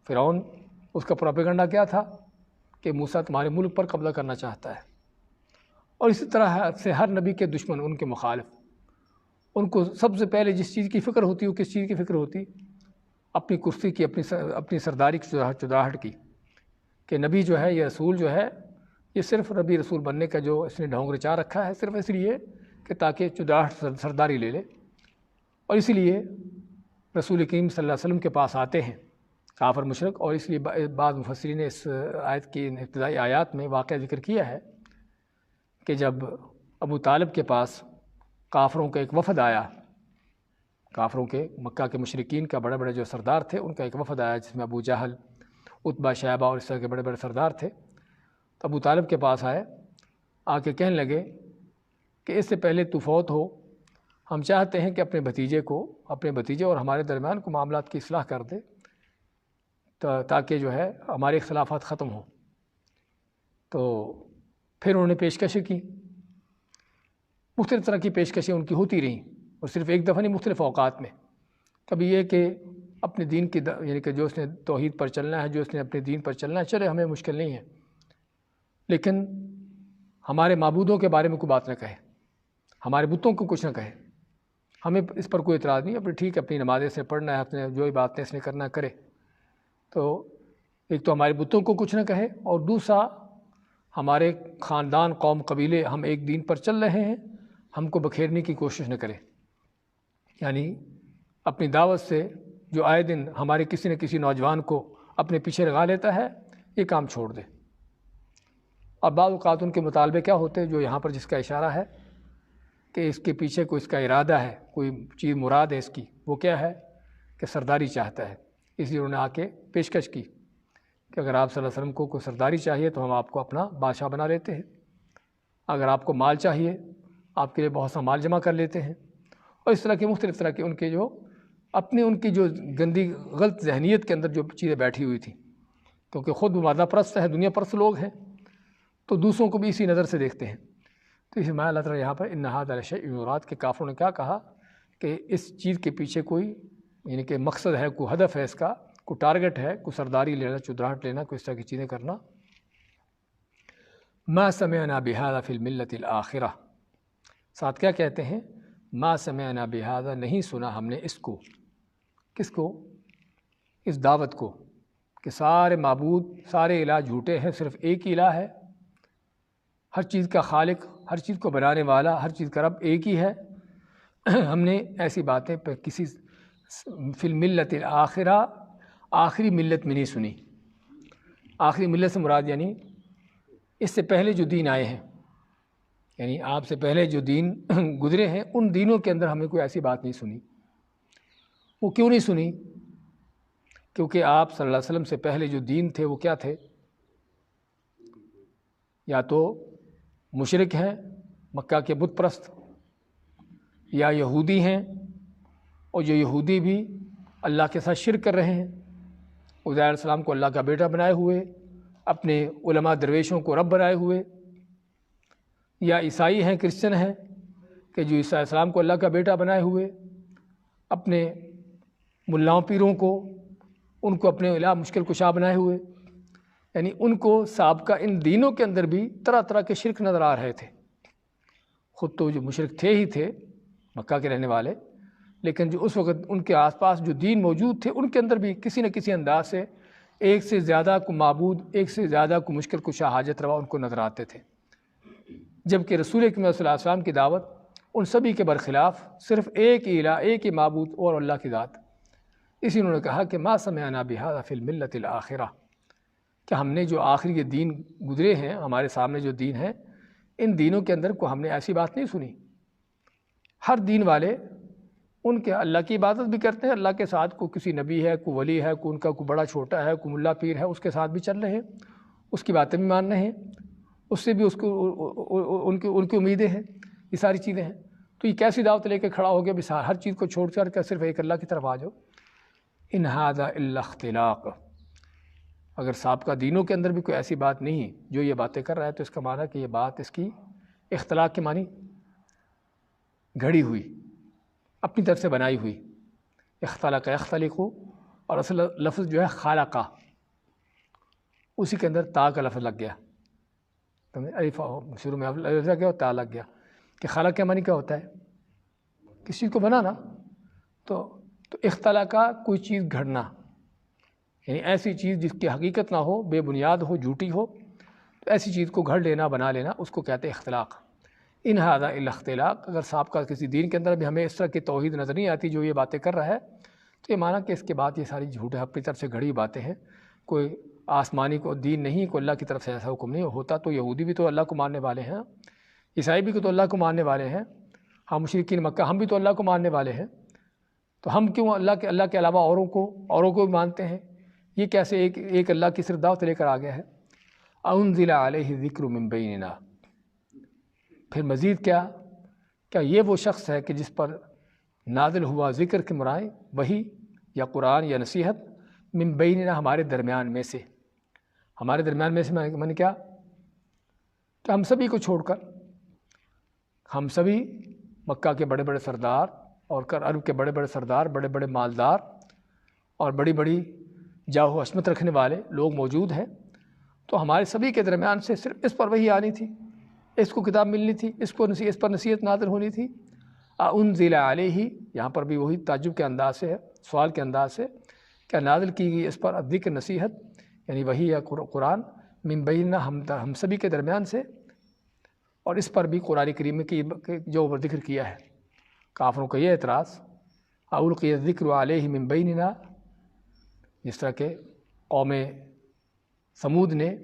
فرعون، اس کا پروپیگنڈا کیا تھا کہ موسیٰ تمہارے ملک پر قبضہ کرنا چاہتا ہے، اور اسی طرح سے ہر نبی کے دشمن، ان کے مخالف، ان کو سب سے پہلے جس چیز کی فکر ہوتی ہے، وہ کس چیز کی فکر ہوتی؟ اپنی کرسی کی، اپنی سرداری کی چودراہٹ کی، کہ نبی جو ہے، یہ رسول جو ہے، یہ صرف نبی رسول بننے کا جو اس نے ڈھونگ رچا رکھا ہے، صرف اس لیے کہ تاکہ چودراہٹ سرداری لے لے۔ اور اسی لیے رسول کریم صلی اللہ علیہ وسلم کے پاس آتے ہیں کافر مشرک، اور اس لیے بعض مفسرین نے اس آیت کی ابتدائی آیات میں واقعہ ذکر کیا ہے کہ جب ابو طالب کے پاس کافروں کا ایک وفد آیا، کافروں کے، مکہ کے مشرکین کا بڑے بڑے جو سردار تھے، ان کا ایک وفد آیا جس میں ابو جہل، عتبہ، شیبہ اور اس طرح کے بڑے بڑے سردار تھے، تو ابو طالب کے پاس آئے، آ کے کہنے لگے کہ اس سے پہلے تو فوت ہو، ہم چاہتے ہیں کہ اپنے بھتیجے اور ہمارے درمیان کو معاملات کی اصلاح کر دے، تاکہ جو ہے ہمارے اختلافات ختم ہوں۔ تو پھر انہوں نے پیشکشیں کی، مختلف طرح کی پیشکشیں ان کی ہوتی رہیں، اور صرف ایک دفعہ نہیں، مختلف اوقات میں۔ کبھی یہ کہ اپنے دین کی یعنی کہ جو اس نے توحید پر چلنا ہے، جو اس نے اپنے دین پر چلنا ہے، چلے ہمیں مشکل نہیں ہے، لیکن ہمارے معبودوں کے بارے میں کوئی بات نہ کہے، ہمارے بتوں کو کچھ نہ کہے، ہمیں اس پر کوئی اعتراض نہیں، ٹھیک ہے، اپنی نمازیں سے پڑھنا ہے، اپنے جو باتیں اس نے کرنا کرے۔ تو ایک تو ہمارے بتوں کو کچھ نہ کہے، اور دوسرا ہمارے خاندان، قوم، قبیلے، ہم ایک دین پر چل رہے ہیں، ہم کو بکھیرنے کی کوشش نہ کرے، یعنی اپنی دعوت سے جو آئے دن ہمارے کسی نہ کسی نوجوان کو اپنے پیچھے لگا لیتا ہے، یہ کام چھوڑ دے۔ اور بعض اوقات ان کے مطالبے کیا ہوتے ہیں، جو یہاں پر جس کا اشارہ ہے کہ اس کے پیچھے کوئی اس کا ارادہ ہے، کوئی چیز مراد ہے اس کی، وہ کیا ہے کہ سرداری چاہتا ہے۔ اس لیے انہوں نے آ کے پیشکش کی کہ اگر آپ صلی اللہ علیہ وسلم کو کوئی سرداری چاہیے تو ہم آپ کو اپنا بادشاہ بنا لیتے ہیں، اگر آپ کو مال چاہیے آپ کے لیے بہت سا مال جمع کر لیتے ہیں، اور اس طرح کے مختلف طرح کے ان کے جو ان کی جو گندی غلط ذہنیت کے اندر جو چیزیں بیٹھی ہوئی تھیں، کیونکہ خود مادہ پرست ہے، دنیا پرست لوگ ہیں، تو دوسروں کو بھی اسی نظر سے دیکھتے ہیں۔ تو اس میں اللہ تعالیٰ یہاں پر ان ھذا لشیء یراد کے کافروں نے کیا کہا کہ اس چیز کے پیچھے کوئی یعنی کہ مقصد ہے، کوئی ہدف ہے، اس کا کوئی ٹارگٹ ہے، کوئی سرداری لینا، چودراہٹ لینا، کوئی اس طرح کی چیزیں کرنا۔ ما سمعنا بہذا فی الملۃ الآخرہ، ساتھ کیا کہتے ہیں، ما سمعنا بہذا، نہیں سنا ہم نے اس کو، کس کو؟ اس دعوت کو کہ سارے معبود، سارے الہ جھوٹے ہیں، صرف ایک ہی الہ ہے، ہر چیز کا خالق، ہر چیز کو بنانے والا، ہر چیز کا رب ایک ہی ہے۔ ہم نے ایسی باتیں پہ کسی فی الملۃ الآخرہ، آخری ملت میں نہیں سنی۔ آخری ملت سے مراد یعنی اس سے پہلے جو دین آئے ہیں، یعنی آپ سے پہلے جو دین گزرے ہیں، ان دینوں کے اندر ہمیں کوئی ایسی بات نہیں سنی۔ وہ کیوں نہیں سنی؟ کیونکہ آپ صلی اللہ علیہ وسلم سے پہلے جو دین تھے وہ کیا تھے؟ یا تو مشرک ہیں، مکہ کے بت پرست، یا یہودی ہیں، اور جو یہودی بھی اللہ کے ساتھ شرک کر رہے ہیں، عزیر علیہ السلام کو اللہ کا بیٹا بنائے ہوئے، اپنے علماء درویشوں کو رب بنائے ہوئے، یا عیسائی ہیں، کرسچن ہیں کہ جو عیسیٰ علیہ السلام کو اللہ کا بیٹا بنائے ہوئے، اپنے ملاؤں پیروں کو، ان کو اپنے الہ مشکل کشا بنائے ہوئے، یعنی ان کو سابقہ ان دینوں کے اندر بھی طرح طرح کے شرک نظر آ رہے تھے۔ خود تو جو مشرک تھے ہی تھے، مکہ کے رہنے والے، لیکن جو اس وقت ان کے آس پاس جو دین موجود تھے، ان کے اندر بھی کسی نہ کسی انداز سے ایک سے زیادہ کو معبود، ایک سے زیادہ کو مشکل کشا، حاجت روا ان کو نظر آتے تھے، جبکہ رسول اکرم صلی اللہ علیہ وسلم کی دعوت ان سبھی کے برخلاف صرف ایک ہی الہ، ایک ہی معبود اور اللہ کی ذات۔ اسی انہوں نے کہا کہ ما سمعنا بہذا فی الملۃ الآخرہ، کہ ہم نے جو آخری یہ دین گزرے ہیں، ہمارے سامنے جو دین ہیں، ان دینوں کے اندر کو ہم نے ایسی بات نہیں سنی۔ ہر دین والے ان کے اللہ کی عبادت بھی کرتے ہیں، اللہ کے ساتھ کوئی کسی نبی ہے، کوئی ولی ہے، کوئی ان کا کوئی بڑا چھوٹا ہے، کوئی ملا پیر ہے، اس کے ساتھ بھی چل رہے ہیں، اس کی باتیں بھی مان رہے ہیں، اس سے بھی اس کو ان کی امیدیں ہیں، یہ ساری چیزیں ہیں۔ تو یہ کیسی دعوت لے کے کھڑا ہو گیا، ہر چیز کو چھوڑ کر صرف ایک اللہ کی طرف آ جاؤ۔ ان ھذا الا اختلاق، اگر سابقہ دینوں کے اندر بھی کوئی ایسی بات نہیں جو یہ باتیں کر رہا ہے، تو اس کا معنی ہے کہ یہ بات اس کی اختلاق کے معنی گھڑی ہوئی، اپنی طرف سے بنائی ہوئی، اختلق یختلق، اور اصل لفظ جو ہے خالقہ، اسی کے اندر تا کا لفظ لگ گیا، الف شروع میں الف لگ گیا اور تا لگ گیا کہ خالق کا معنی کیا ہوتا ہے؟ کسی چیز کو بنانا. تو اختلقہ کوئی چیز گھڑنا، یعنی ایسی چیز جس کی حقیقت نہ ہو، بے بنیاد ہو، جھوٹی ہو، تو ایسی چیز کو گھڑ لینا، بنا لینا، اس کو کہتے ہیں اختلاق. ان ھذا الا اختلاق. اگر صاحب کا کسی دین کے اندر بھی ہمیں اس طرح کی توحید نظر نہیں آتی جو یہ باتیں کر رہا ہے، تو یہ مانا کہ اس کے بعد یہ ساری جھوٹ ہے، اپنی طرف سے گھڑی باتیں ہیں، کوئی آسمانی کو دین نہیں، کوئی اللہ کی طرف سے ایسا حکم نہیں ہوتا. تو یہودی بھی تو اللہ کو ماننے والے ہیں، عیسائی بھی تو اللہ کو ماننے والے ہیں، ہم مشرکین مکہ ہم بھی تو اللہ کو ماننے والے ہیں، تو ہم کیوں اللہ کے علاوہ اوروں کو بھی مانتے ہیں؟ یہ کیسے ایک اللہ کی صرف دعوت لے کر آ گیا ہے. انزل علیہ ذکر من بیننا. پھر مزید کیا یہ وہ شخص ہے کہ جس پر نازل ہوا ذکر کے مرائے وہی یا قرآن یا نصیحت، من بیننا ہمارے درمیان میں سے. ہمارے درمیان میں سے میں نے کیا کہ ہم سبھی کو چھوڑ کر، ہم سبھی مکہ کے بڑے بڑے سردار اور عرب کے بڑے بڑے سردار، بڑے بڑے مالدار اور بڑی بڑی جاہ و عظمت رکھنے والے لوگ موجود ہیں، تو ہمارے سبھی کے درمیان سے صرف اس پر وحی آنی تھی، اس کو کتاب ملنی تھی، اس پر نصیحت نازل ہونی تھی. انزل علیہ، یہاں پر بھی وہی تعجب کے انداز سے ہے، سوال کے انداز سے، کیا نازل کی گئی اس پر ذکر نصیحت، یعنی وحی یا قرآن، من بیننا ہم سبھی کے درمیان سے. اور اس پر بھی قرآن کریم کی جو ذکر کیا ہے. کافروں کا یہ اعتراض، القی الذکر علیہ من بیننا، جس طرح کہ قوم سمود نے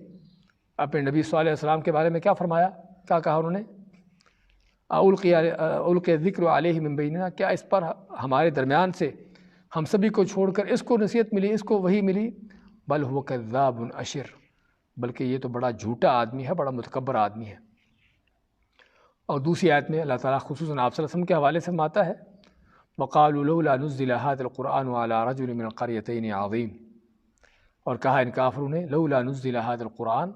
اپنے نبی صلی اللہ علیہ وسلم کے بارے میں کیا فرمایا، کیا کہا انہوں نے، القی الذکر علیہ من بیننا، کیا اس پر ہمارے درمیان سے ہم سبھی کو چھوڑ کر اس کو نصیحت ملی، اس کو وحی ملی. بل هو کذاب اشر، بلکہ یہ تو بڑا جھوٹا آدمی ہے، بڑا متکبر آدمی ہے. اور دوسری آیت میں اللہ تعالیٰ خصوصاً آپ صلی اللہ علیہ وسلم کے حوالے سے فرماتا ہے، وقالوا لولا نزل هذا القرآن على رجل من القريتين عظيم. اور کہا ان کافروں نے، لولا نزل هذا القرآن،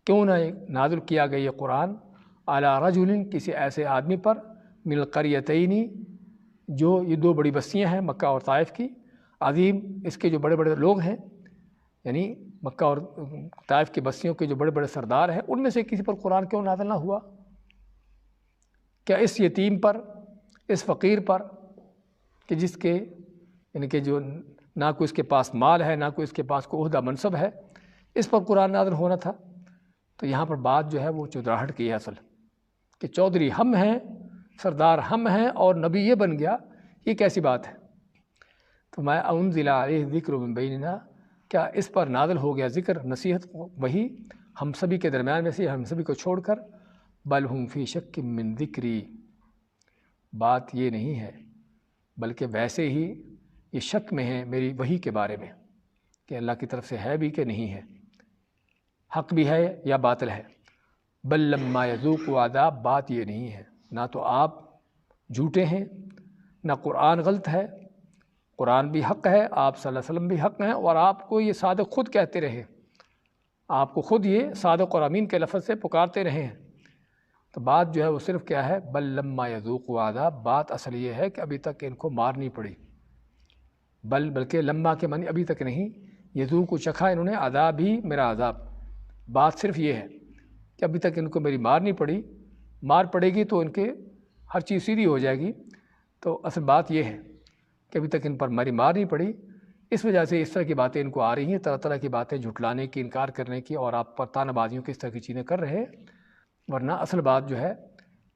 کیوں نہ نازل کیا گیا یہ قرآن، على رجل، کسی ایسے آدمی پر، من القريتين، جو یہ دو بڑی بستیاں ہیں مکہ اور طائف کی، عظیم، اس کے جو بڑے بڑے لوگ ہیں، یعنی مکہ اور طائف کی بستیوں کے جو بڑے بڑے سردار ہیں، ان میں سے کسی پر قرآن کیوں نازل نہ ہوا؟ کیا اس یتیم پر، اس فقیر پر، کہ جس کے یعنی کہ جو نہ کوئی اس کے پاس مال ہے، نہ کوئی اس کے پاس کوئی عہدہ منصب ہے، اس پر قرآن نازل ہونا تھا؟ تو یہاں پر بات جو ہے وہ چودراہٹ کی ہے اصل، کہ چودھری ہم ہیں، سردار ہم ہیں، اور نبی یہ بن گیا، یہ کیسی بات ہے؟ تو میں انزل علیہ ذکر من بیننا، کیا اس پر نازل ہو گیا ذکر، نصیحت، وہی ہم سبھی کے درمیان میں سے، ہم سبھی کو چھوڑ کر. بل ہم فی شک من ذکری، بات یہ نہیں ہے، بلکہ ویسے ہی یہ شک میں ہیں میری وحی کے بارے میں، کہ اللہ کی طرف سے ہے بھی کہ نہیں ہے، حق بھی ہے یا باطل ہے. بل لما یذوقوا عذاب، بات یہ نہیں ہے، نہ تو آپ جھوٹے ہیں، نہ قرآن غلط ہے، قرآن بھی حق ہے، آپ صلی اللہ علیہ وسلم بھی حق ہیں، اور آپ کو یہ صادق خود کہتے رہے، آپ کو خود یہ صادق اور امین کے لفظ سے پکارتے رہے ہیں. تو بات جو ہے وہ صرف کیا ہے، بل لما یذوقوا عذاب، بات اصل یہ ہے کہ ابھی تک ان کو مارنی پڑی. بلکہ لما کے معنی ابھی تک نہیں، یذوق چکھا انہوں نے، عذاب ہی میرا عذاب. بات صرف یہ ہے کہ ابھی تک ان کو میری مار نہیں پڑی، مار پڑے گی تو ان کے ہر چیز سیدھی ہو جائے گی. تو اصل بات یہ ہے کہ ابھی تک ان پر میری مار نہیں پڑی، اس وجہ سے اس طرح کی باتیں ان کو آ رہی ہیں، طرح طرح کی باتیں جھٹلانے کی، انکار کرنے کی، اور آپ پر تانا بازیوں کی اس طرح کی چیزیں کر رہے ہیں. ورنہ اصل بات جو ہے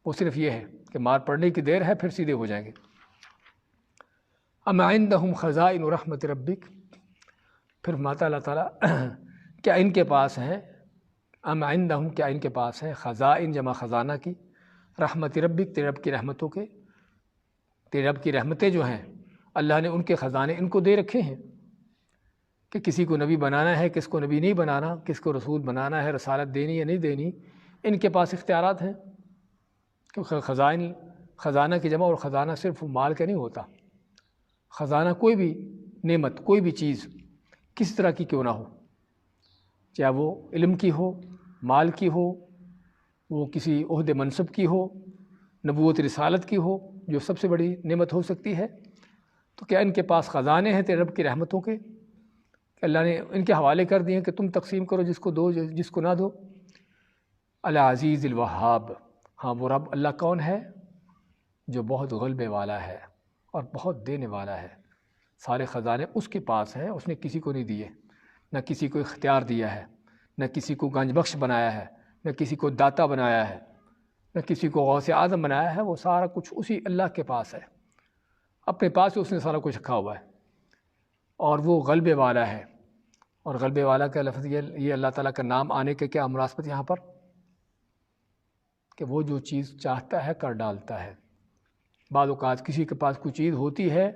وہ صرف یہ ہے کہ مار پڑنے کی دیر ہے، پھر سیدھے ہو جائیں گے. ام عندہم خزائن رحمت ربک، پھر فرماتا اللہ تعالیٰ کیا ان کے پاس ہیں، ام عندہم، کیا ان کے پاس ہیں، خزائن جمع خزانہ کی، رحمت ربک، تیرے رب کی رحمتوں کے، تیرے رب کی رحمتیں جو ہیں اللہ نے ان کے خزانے ان کو دے رکھے ہیں، کہ کسی کو نبی بنانا ہے، کس کو نبی نہیں بنانا، کس کو رسول بنانا ہے، رسالت دینی یا نہیں دینی، ان کے پاس اختیارات ہیں. کیونکہ خزانہ کی جمع، اور خزانہ صرف مال کا نہیں ہوتا، خزانہ کوئی بھی نعمت، کوئی بھی چیز کسی طرح کی کیوں نہ ہو، چاہے وہ علم کی ہو، مال کی ہو، وہ کسی عہدے منصب کی ہو، نبوت رسالت کی ہو، جو سب سے بڑی نعمت ہو سکتی ہے، تو کیا ان کے پاس خزانے ہیں تیرے رب کی رحمتوں کے کہ اللہ نے ان کے حوالے کر دیے کہ تم تقسیم کرو، جس کو دو جس کو نہ دو؟ العزیز الوہاب، ہاں وہ رب اللہ کون ہے؟ جو بہت غلبے والا ہے اور بہت دینے والا ہے۔ سارے خزانے اس کے پاس ہیں، اس نے کسی کو نہیں دیے، نہ کسی کو اختیار دیا ہے، نہ کسی کو گنج بخش بنایا ہے، نہ کسی کو داتا بنایا ہے، نہ کسی کو غوث اعظم بنایا ہے۔ وہ سارا کچھ اسی اللہ کے پاس ہے، اپنے پاس اس نے سارا کچھ رکھا ہوا ہے، اور وہ غلبے والا ہے۔ اور غلبے والا کا لفظ یہ اللہ تعالیٰ کا نام آنے کے کیا مناسبت یہاں پر؟ کہ وہ جو چیز چاہتا ہے کر ڈالتا ہے۔ بعض اوقات کسی کے پاس کوئی چیز ہوتی ہے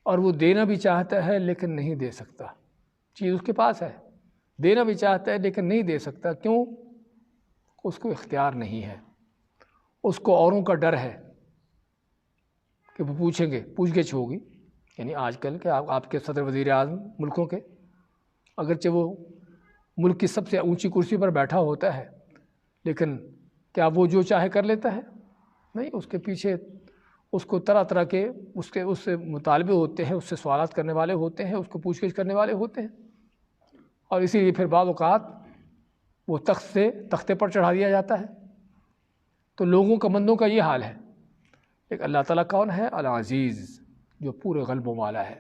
اور وہ دینا بھی چاہتا ہے لیکن نہیں دے سکتا، چیز اس کے پاس ہے، دینا بھی چاہتا ہے لیکن نہیں دے سکتا۔ کیوں؟ اس کو اختیار نہیں ہے، اس کو اوروں کا ڈر ہے کہ وہ پوچھیں گے، پوچھ گچھ ہوگی۔ یعنی آج کل کہ آپ کے صدر وزیر اعظم ملکوں کے، اگرچہ وہ ملک کی سب سے اونچی کرسی پر بیٹھا ہوتا ہے، لیکن کیا وہ جو چاہے کر لیتا ہے؟ نہیں، اس کے پیچھے اس کو طرح طرح کے اس سے مطالبے ہوتے ہیں، اس سے سوالات کرنے والے ہوتے ہیں، اس کو پوچھ گچھ کرنے والے ہوتے ہیں، اور اسی لیے پھر بعض اوقات وہ تختے پر چڑھا دیا جاتا ہے۔ تو لوگوں کا، بندوں کا یہ حال ہے۔ ایک اللہ تعالیٰ کون ہے؟ العزیز، جو پورے غلبوں والا ہے،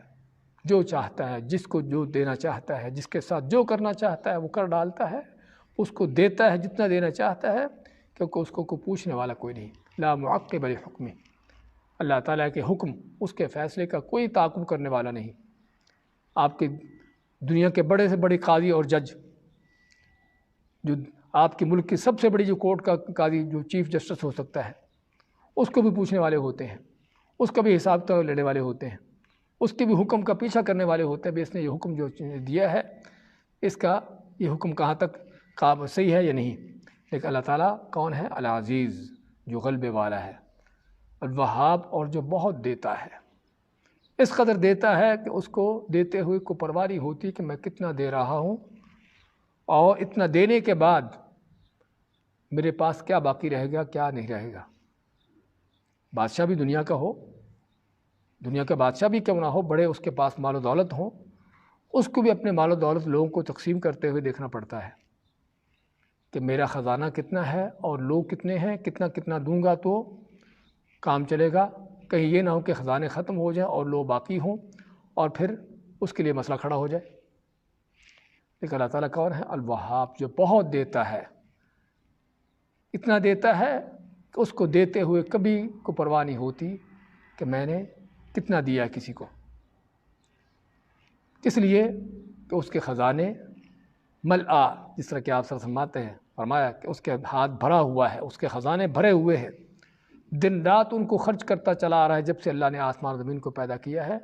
جو چاہتا ہے، جس کو جو دینا چاہتا ہے، جس کے ساتھ جو کرنا چاہتا ہے وہ کر ڈالتا ہے، اس کو دیتا ہے جتنا دینا چاہتا ہے، کیونکہ اس کو کوئی پوچھنے والا کوئی نہیں۔ لا معقب لحکمہ، اللہ تعالیٰ کے حکم، اس کے فیصلے کا کوئی تعاقب کرنے والا نہیں۔ آپ کے دنیا کے بڑے سے بڑے قاضی اور جج، جو آپ کے ملک کی سب سے بڑی جو کورٹ کا قاضی، جو چیف جسٹس ہو سکتا ہے، اس کو بھی پوچھنے والے ہوتے ہیں، اس کا بھی حساب تو لینے والے ہوتے ہیں، اس کے بھی حکم کا پیچھا کرنے والے ہوتے ہیں، بھی اس نے یہ حکم جو دیا ہے، اس کا یہ حکم کہاں تک صحیح ہے یا نہیں۔ لیکن اللہ تعالیٰ کون ہے؟ العزیز، جو غلبے والا ہے، الوہاب، اور جو بہت دیتا ہے۔ اس قدر دیتا ہے کہ اس کو دیتے ہوئے کو پرواہ نہیں ہوتی کہ میں کتنا دے رہا ہوں، اور اتنا دینے کے بعد میرے پاس کیا باقی رہے گا، کیا نہیں رہے گا۔ بادشاہ بھی دنیا کا ہو، دنیا کا بادشاہ بھی کیوں نہ ہو، بڑے اس کے پاس مال و دولت ہوں، اس کو بھی اپنے مال و دولت لوگوں کو تقسیم کرتے ہوئے دیکھنا پڑتا ہے کہ میرا خزانہ کتنا ہے اور لوگ کتنے ہیں، کتنا کتنا دوں گا تو کام چلے گا۔ کہیں یہ نہ ہو کہ خزانے ختم ہو جائیں اور لوگ باقی ہوں اور پھر اس کے لیے مسئلہ کھڑا ہو جائے۔ لیکن اللہ تعالیٰ کون ہے؟ الوہاب، جو بہت دیتا ہے، اتنا دیتا ہے کہ اس کو دیتے ہوئے کبھی کو پرواہ نہیں ہوتی کہ میں نے کتنا دیا کسی کو، اس لیے کہ اس کے خزانے ملآ، جس طرح کہ آپ فرماتے ہیں، فرمایا کہ اس کے ہاتھ بھرا ہوا ہے، اس کے خزانے بھرے ہوئے ہیں، دن رات ان کو خرچ کرتا چلا آ رہا ہے۔ جب سے اللہ نے آسمان و زمین کو پیدا کیا ہے،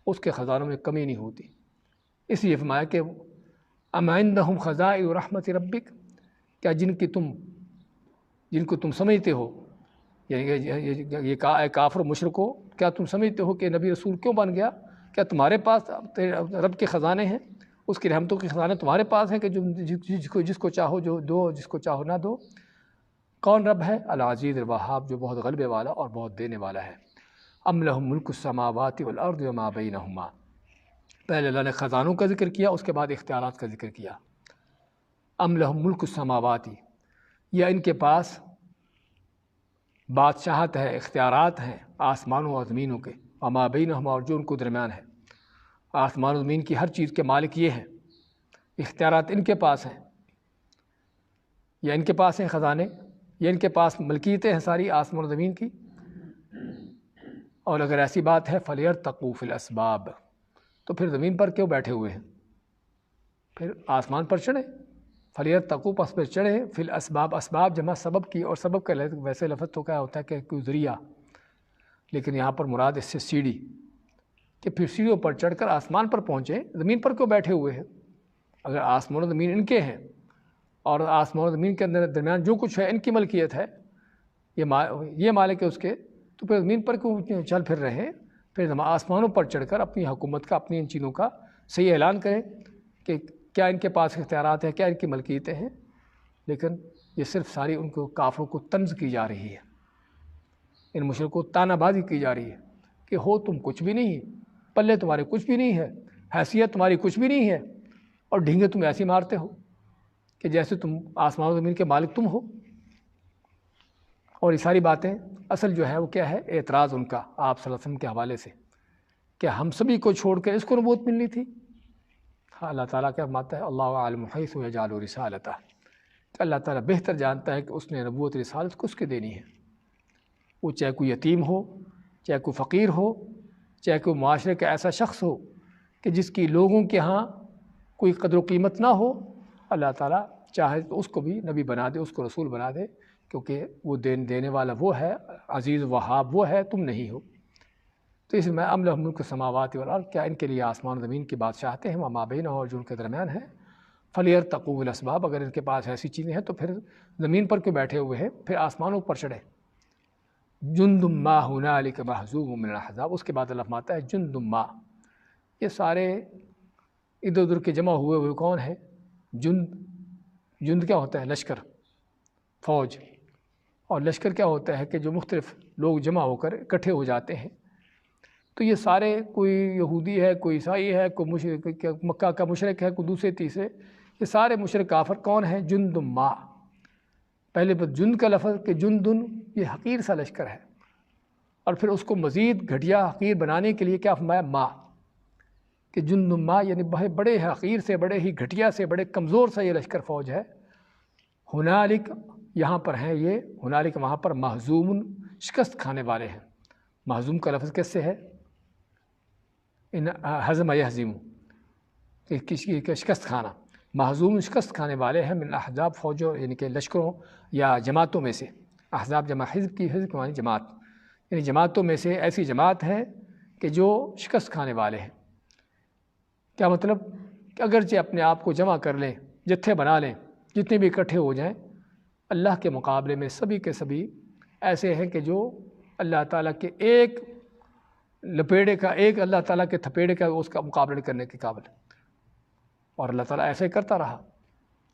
اس کے خزانوں میں کمی نہیں ہوتی۔ اس لیے فرمایا کہ ام عندہم خزائن رحمت ربک، کیا جن کو تم سمجھتے ہو، یعنی یہ کافر و مشرکو، کیا تم سمجھتے ہو کہ نبی رسول کیوں بن گیا؟ کیا تمہارے پاس رب کے خزانے ہیں، اس کی رحمتوں کے خزانے تمہارے پاس ہیں کہ جس کو چاہو جو دو، جس کو چاہو نہ دو؟ کون رب ہے؟ العزیز الوہاب، جو بہت غلبے والا اور بہت دینے والا ہے۔ ام لہم ملک السماوات والارض وما بینہما، پہلے اللہ نے خزانوں کا ذکر کیا، اس کے بعد اختیارات کا ذکر کیا۔ ام لہم ملک السماوات، یا ان کے پاس بادشاہت ہے، اختیارات ہیں آسمانوں اور زمینوں کے، وما بینہما، اور جو ان کو درمیان ہے۔ آسمان و زمین کی ہر چیز کے مالک یہ ہیں، اختیارات ان کے پاس ہیں، یا ان کے پاس ہیں خزانے، یا ان کے پاس ملکیتیں ہیں ساری آسمان و زمین کی۔ اور اگر ایسی بات ہے فَلْيَرْتَقُوا فِي الْأَسْبَابِ، تو پھر زمین پر کیوں بیٹھے ہوئے ہیں؟ پھر آسمان پر چڑھیں، فَلْيَرْتَقُوا، پس پھر چڑھیں، فی الاسباب، اسباب جمع سبب کی، اور سبب کا ویسے لفظ تو کیا ہوتا ہے کہ کوئی ذریعہ، لیکن یہاں پر مراد اس سے سیڑھی، کہ پھر سیڑھیوں پر چڑھ کر آسمان پر پہنچیں، زمین پر کیوں بیٹھے ہوئے ہیں؟ اگر آسمان و زمین ان کے ہیں اور آسمان و زمین کے اندر درمیان جو کچھ ہے ان کی ملکیت ہے، یہ مالک ہے اس کے، تو پھر زمین پر کیوں چل پھر رہے ہیں؟ پھر ہم آسمانوں پر چڑھ کر اپنی حکومت کا، اپنی ان چیزوں کا صحیح اعلان کریں کہ کیا ان کے پاس اختیارات ہیں، کیا ان کی ملکیتیں ہیں۔ لیکن یہ صرف ساری ان کو کافروں کو طنز کی جا رہی ہے، ان مشرکوں کو تانا بازی کی جا رہی ہے کہ ہو تم کچھ بھی نہیں، پلے تمہارے کچھ بھی نہیں ہے، حیثیت تمہاری کچھ بھی نہیں ہے، اور ڈھینگے تم ایسے مارتے ہو کہ جیسے تم آسمان و زمین کے مالک تم ہو۔ اور یہ ساری باتیں اصل جو ہے وہ کیا ہے؟ اعتراض ان کا آپ صلی اللہ علیہ وسلم کے حوالے سے کہ ہم سبھی کو چھوڑ کر اس کو نبوت ملنی تھی۔ اللہ تعالیٰ کیا فرماتا ہے؟ اللہ اعلم حیث یجعل رسالتہ، کہ اللہ تعالیٰ بہتر جانتا ہے کہ اس نے نبوت رسالت کس کے دینی ہے، وہ چاہے کوئی یتیم ہو، چاہے کوئی فقیر ہو، چاہے کوئی معاشرے کا ایسا شخص ہو کہ جس کی لوگوں کے ہاں کوئی قدر و قیمت نہ ہو، اللہ تعالیٰ چاہے تو اس کو بھی نبی بنا دے، اس کو رسول بنا دے، کیونکہ وہ دینے والا وہ ہے، عزیز وہاب وہ ہے، تم نہیں ہو۔ تو اس میں ام لہم ملک السماوات والارض، کیا ان کے لیے آسمان و زمین کی بادشاہتیں ہیں، وما بینہما، اور جو ان کے درمیان ہے، فلیرتقوا الاسباب، اگر ان کے پاس ایسی چیزیں ہیں تو پھر زمین پر کیوں بیٹھے ہوئے ہیں، پھر آسمانوں پر چڑھے۔ جند ما ہنالک محزوم من الاحزاب، اس کے بعد اللہ فرماتا ہے جند ما، یہ سارے ادھر ادھر کے جمع ہوئے کون ہیں؟ جند کیا ہوتا ہے؟ لشکر، فوج، اور لشکر کیا ہوتا ہے کہ جو مختلف لوگ جمع ہو کر اکٹھے ہو جاتے ہیں۔ تو یہ سارے، کوئی یہودی ہے، کوئی عیسائی ہے، کوئی مشرک، مکہ کا مشرک ہے، کوئی دوسرے تیسرے، یہ سارے مشرک کافر کون ہیں؟ جند ما، پہلے جند کا لفظ کہ جندن، یہ حقیر سا لشکر ہے، اور پھر اس کو مزید گھٹیا حقیر بنانے کے لیے کیا فرمایا؟ ما، کہ جند ما، یعنی بڑے حقیر سے، بڑے ہی گھٹیا سے، بڑے کمزور سا یہ لشکر فوج ہے۔ ہنالک، یہاں پر ہیں یہ، ہنالک وہاں پر محزوم، شکست کھانے والے ہیں۔ محزوم کا لفظ کس سے ہے؟ ان ہزم یہزم، کسی کا شکست کھانا، محزوم شکست کھانے والے ہیں، من الاحزاب، فوجوں یعنی کہ لشکروں یا جماعتوں میں سے۔ احزاب جمع حزب کی، حزب معنی جماعت، یعنی جماعتوں میں سے ایسی جماعت ہے کہ جو شکست کھانے والے ہیں۔ کیا مطلب؟ کہ اگرچہ اپنے آپ کو جمع کر لیں، جتھے بنا لیں، جتنے بھی اکٹھے ہو جائیں، اللہ کے مقابلے میں سبھی کے سبھی ایسے ہیں کہ جو اللہ تعالیٰ کے ایک لپیڑے کا، ایک اللہ تعالیٰ کے تھپیڑے کا اس کا مقابلہ کرنے کے قابل، اور اللہ تعالیٰ ایسے کرتا رہا۔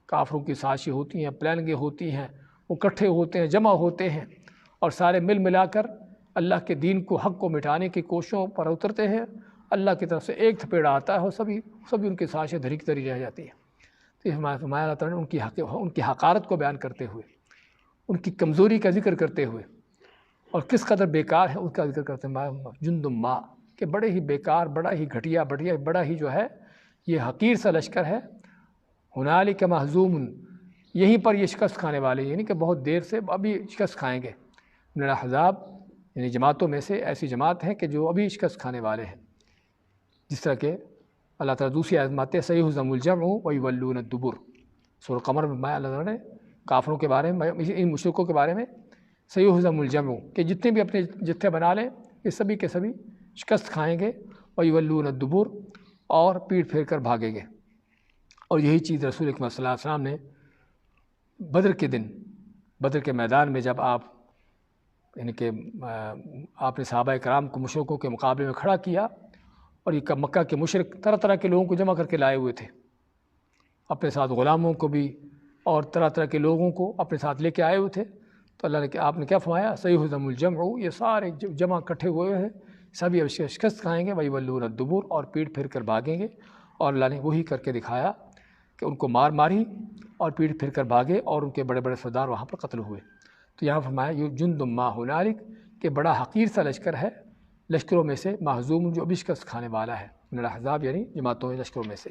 کافروں کی سازشیں ہوتی ہیں، پلاننگیں ہوتی ہیں، وہ اکٹھے ہوتے ہیں، جمع ہوتے ہیں، اور سارے مل ملا کر اللہ کے دین کو، حق کو مٹانے کی کوششوں پر اترتے ہیں۔ اللہ کی طرف سے ایک تھپیڑا آتا ہے اور سبھی ان کی سازشیں دھری کی دھری رہ جاتی ہیں۔ تو ہمارا اللہ تعالیٰ نے ان کی حقارت کو بیان کرتے ہوئے، ان کی کمزوری کا ذکر کرتے ہوئے، اور کس قدر بیکار ہے اس کا ذکر کرتے ہیں، جند ما، کہ بڑے ہی بیکار، بڑا ہی گھٹیا، بڑا ہی جو ہے یہ حقیر سا لشکر ہے۔ ہنالک محزوم، یہیں پر یہ شکست کھانے والے، یعنی کہ بہت دیر سے ابھی شکست کھائیں گے۔ من الاحزاب، یعنی جماعتوں میں سے ایسی جماعت ہے کہ جو ابھی شکست کھانے والے ہیں، جس طرح کہ اللہ تعالیٰ دوسری آیت سیہزم الجمع ویولون الدبر، سورہ قمر میں اللہ تعالیٰ نے کافروں کے بارے میں، ان مشرکوں کے بارے میں سیہزم الجمع، کہ جتنے بھی اپنے جتھے بنا لیں یہ سبھی کے سبھی شکست کھائیں گے، ویولون الدبر، اور پیٹ پھیر کر بھاگیں گے۔ اور یہی چیز رسول اکرم صلی اللہ علیہ وسلم نے بدر کے دن، بدر کے میدان میں جب آپ، یعنی کہ آپ نے صحابہ کرام کو مشرکوں کے مقابلے میں کھڑا کیا، اور یہ مکہ کے مشرک طرح طرح کے لوگوں کو جمع کر کے لائے ہوئے تھے، اپنے ساتھ غلاموں کو بھی اور طرح طرح کے لوگوں کو اپنے ساتھ لے کے آئے ہوئے تھے۔ تو اللہ نے، آپ نے کیا فرمایا؟ سیہزم الجمع، یہ سارے جمع اکٹھے ہوئے ہیں، سبھی اب شکست کھائیں گے، ویولون الدبر، اور پیٹ پھیر کر بھاگیں گے۔ اور اللہ نے وہی کر کے دکھایا کہ ان کو ماری اور پیٹ پھیر کر بھاگے، اور ان کے بڑے بڑے سردار وہاں پر قتل ہوئے۔ تو یہاں فرمایا یہ جند ما ہنالک، کہ بڑا حقیر سا لشکر ہے لشکروں میں سے، محزوم، جو ابھی شکست کھانے والا ہے، من الاحزاب یعنی جماعتوں لشکروں میں سے۔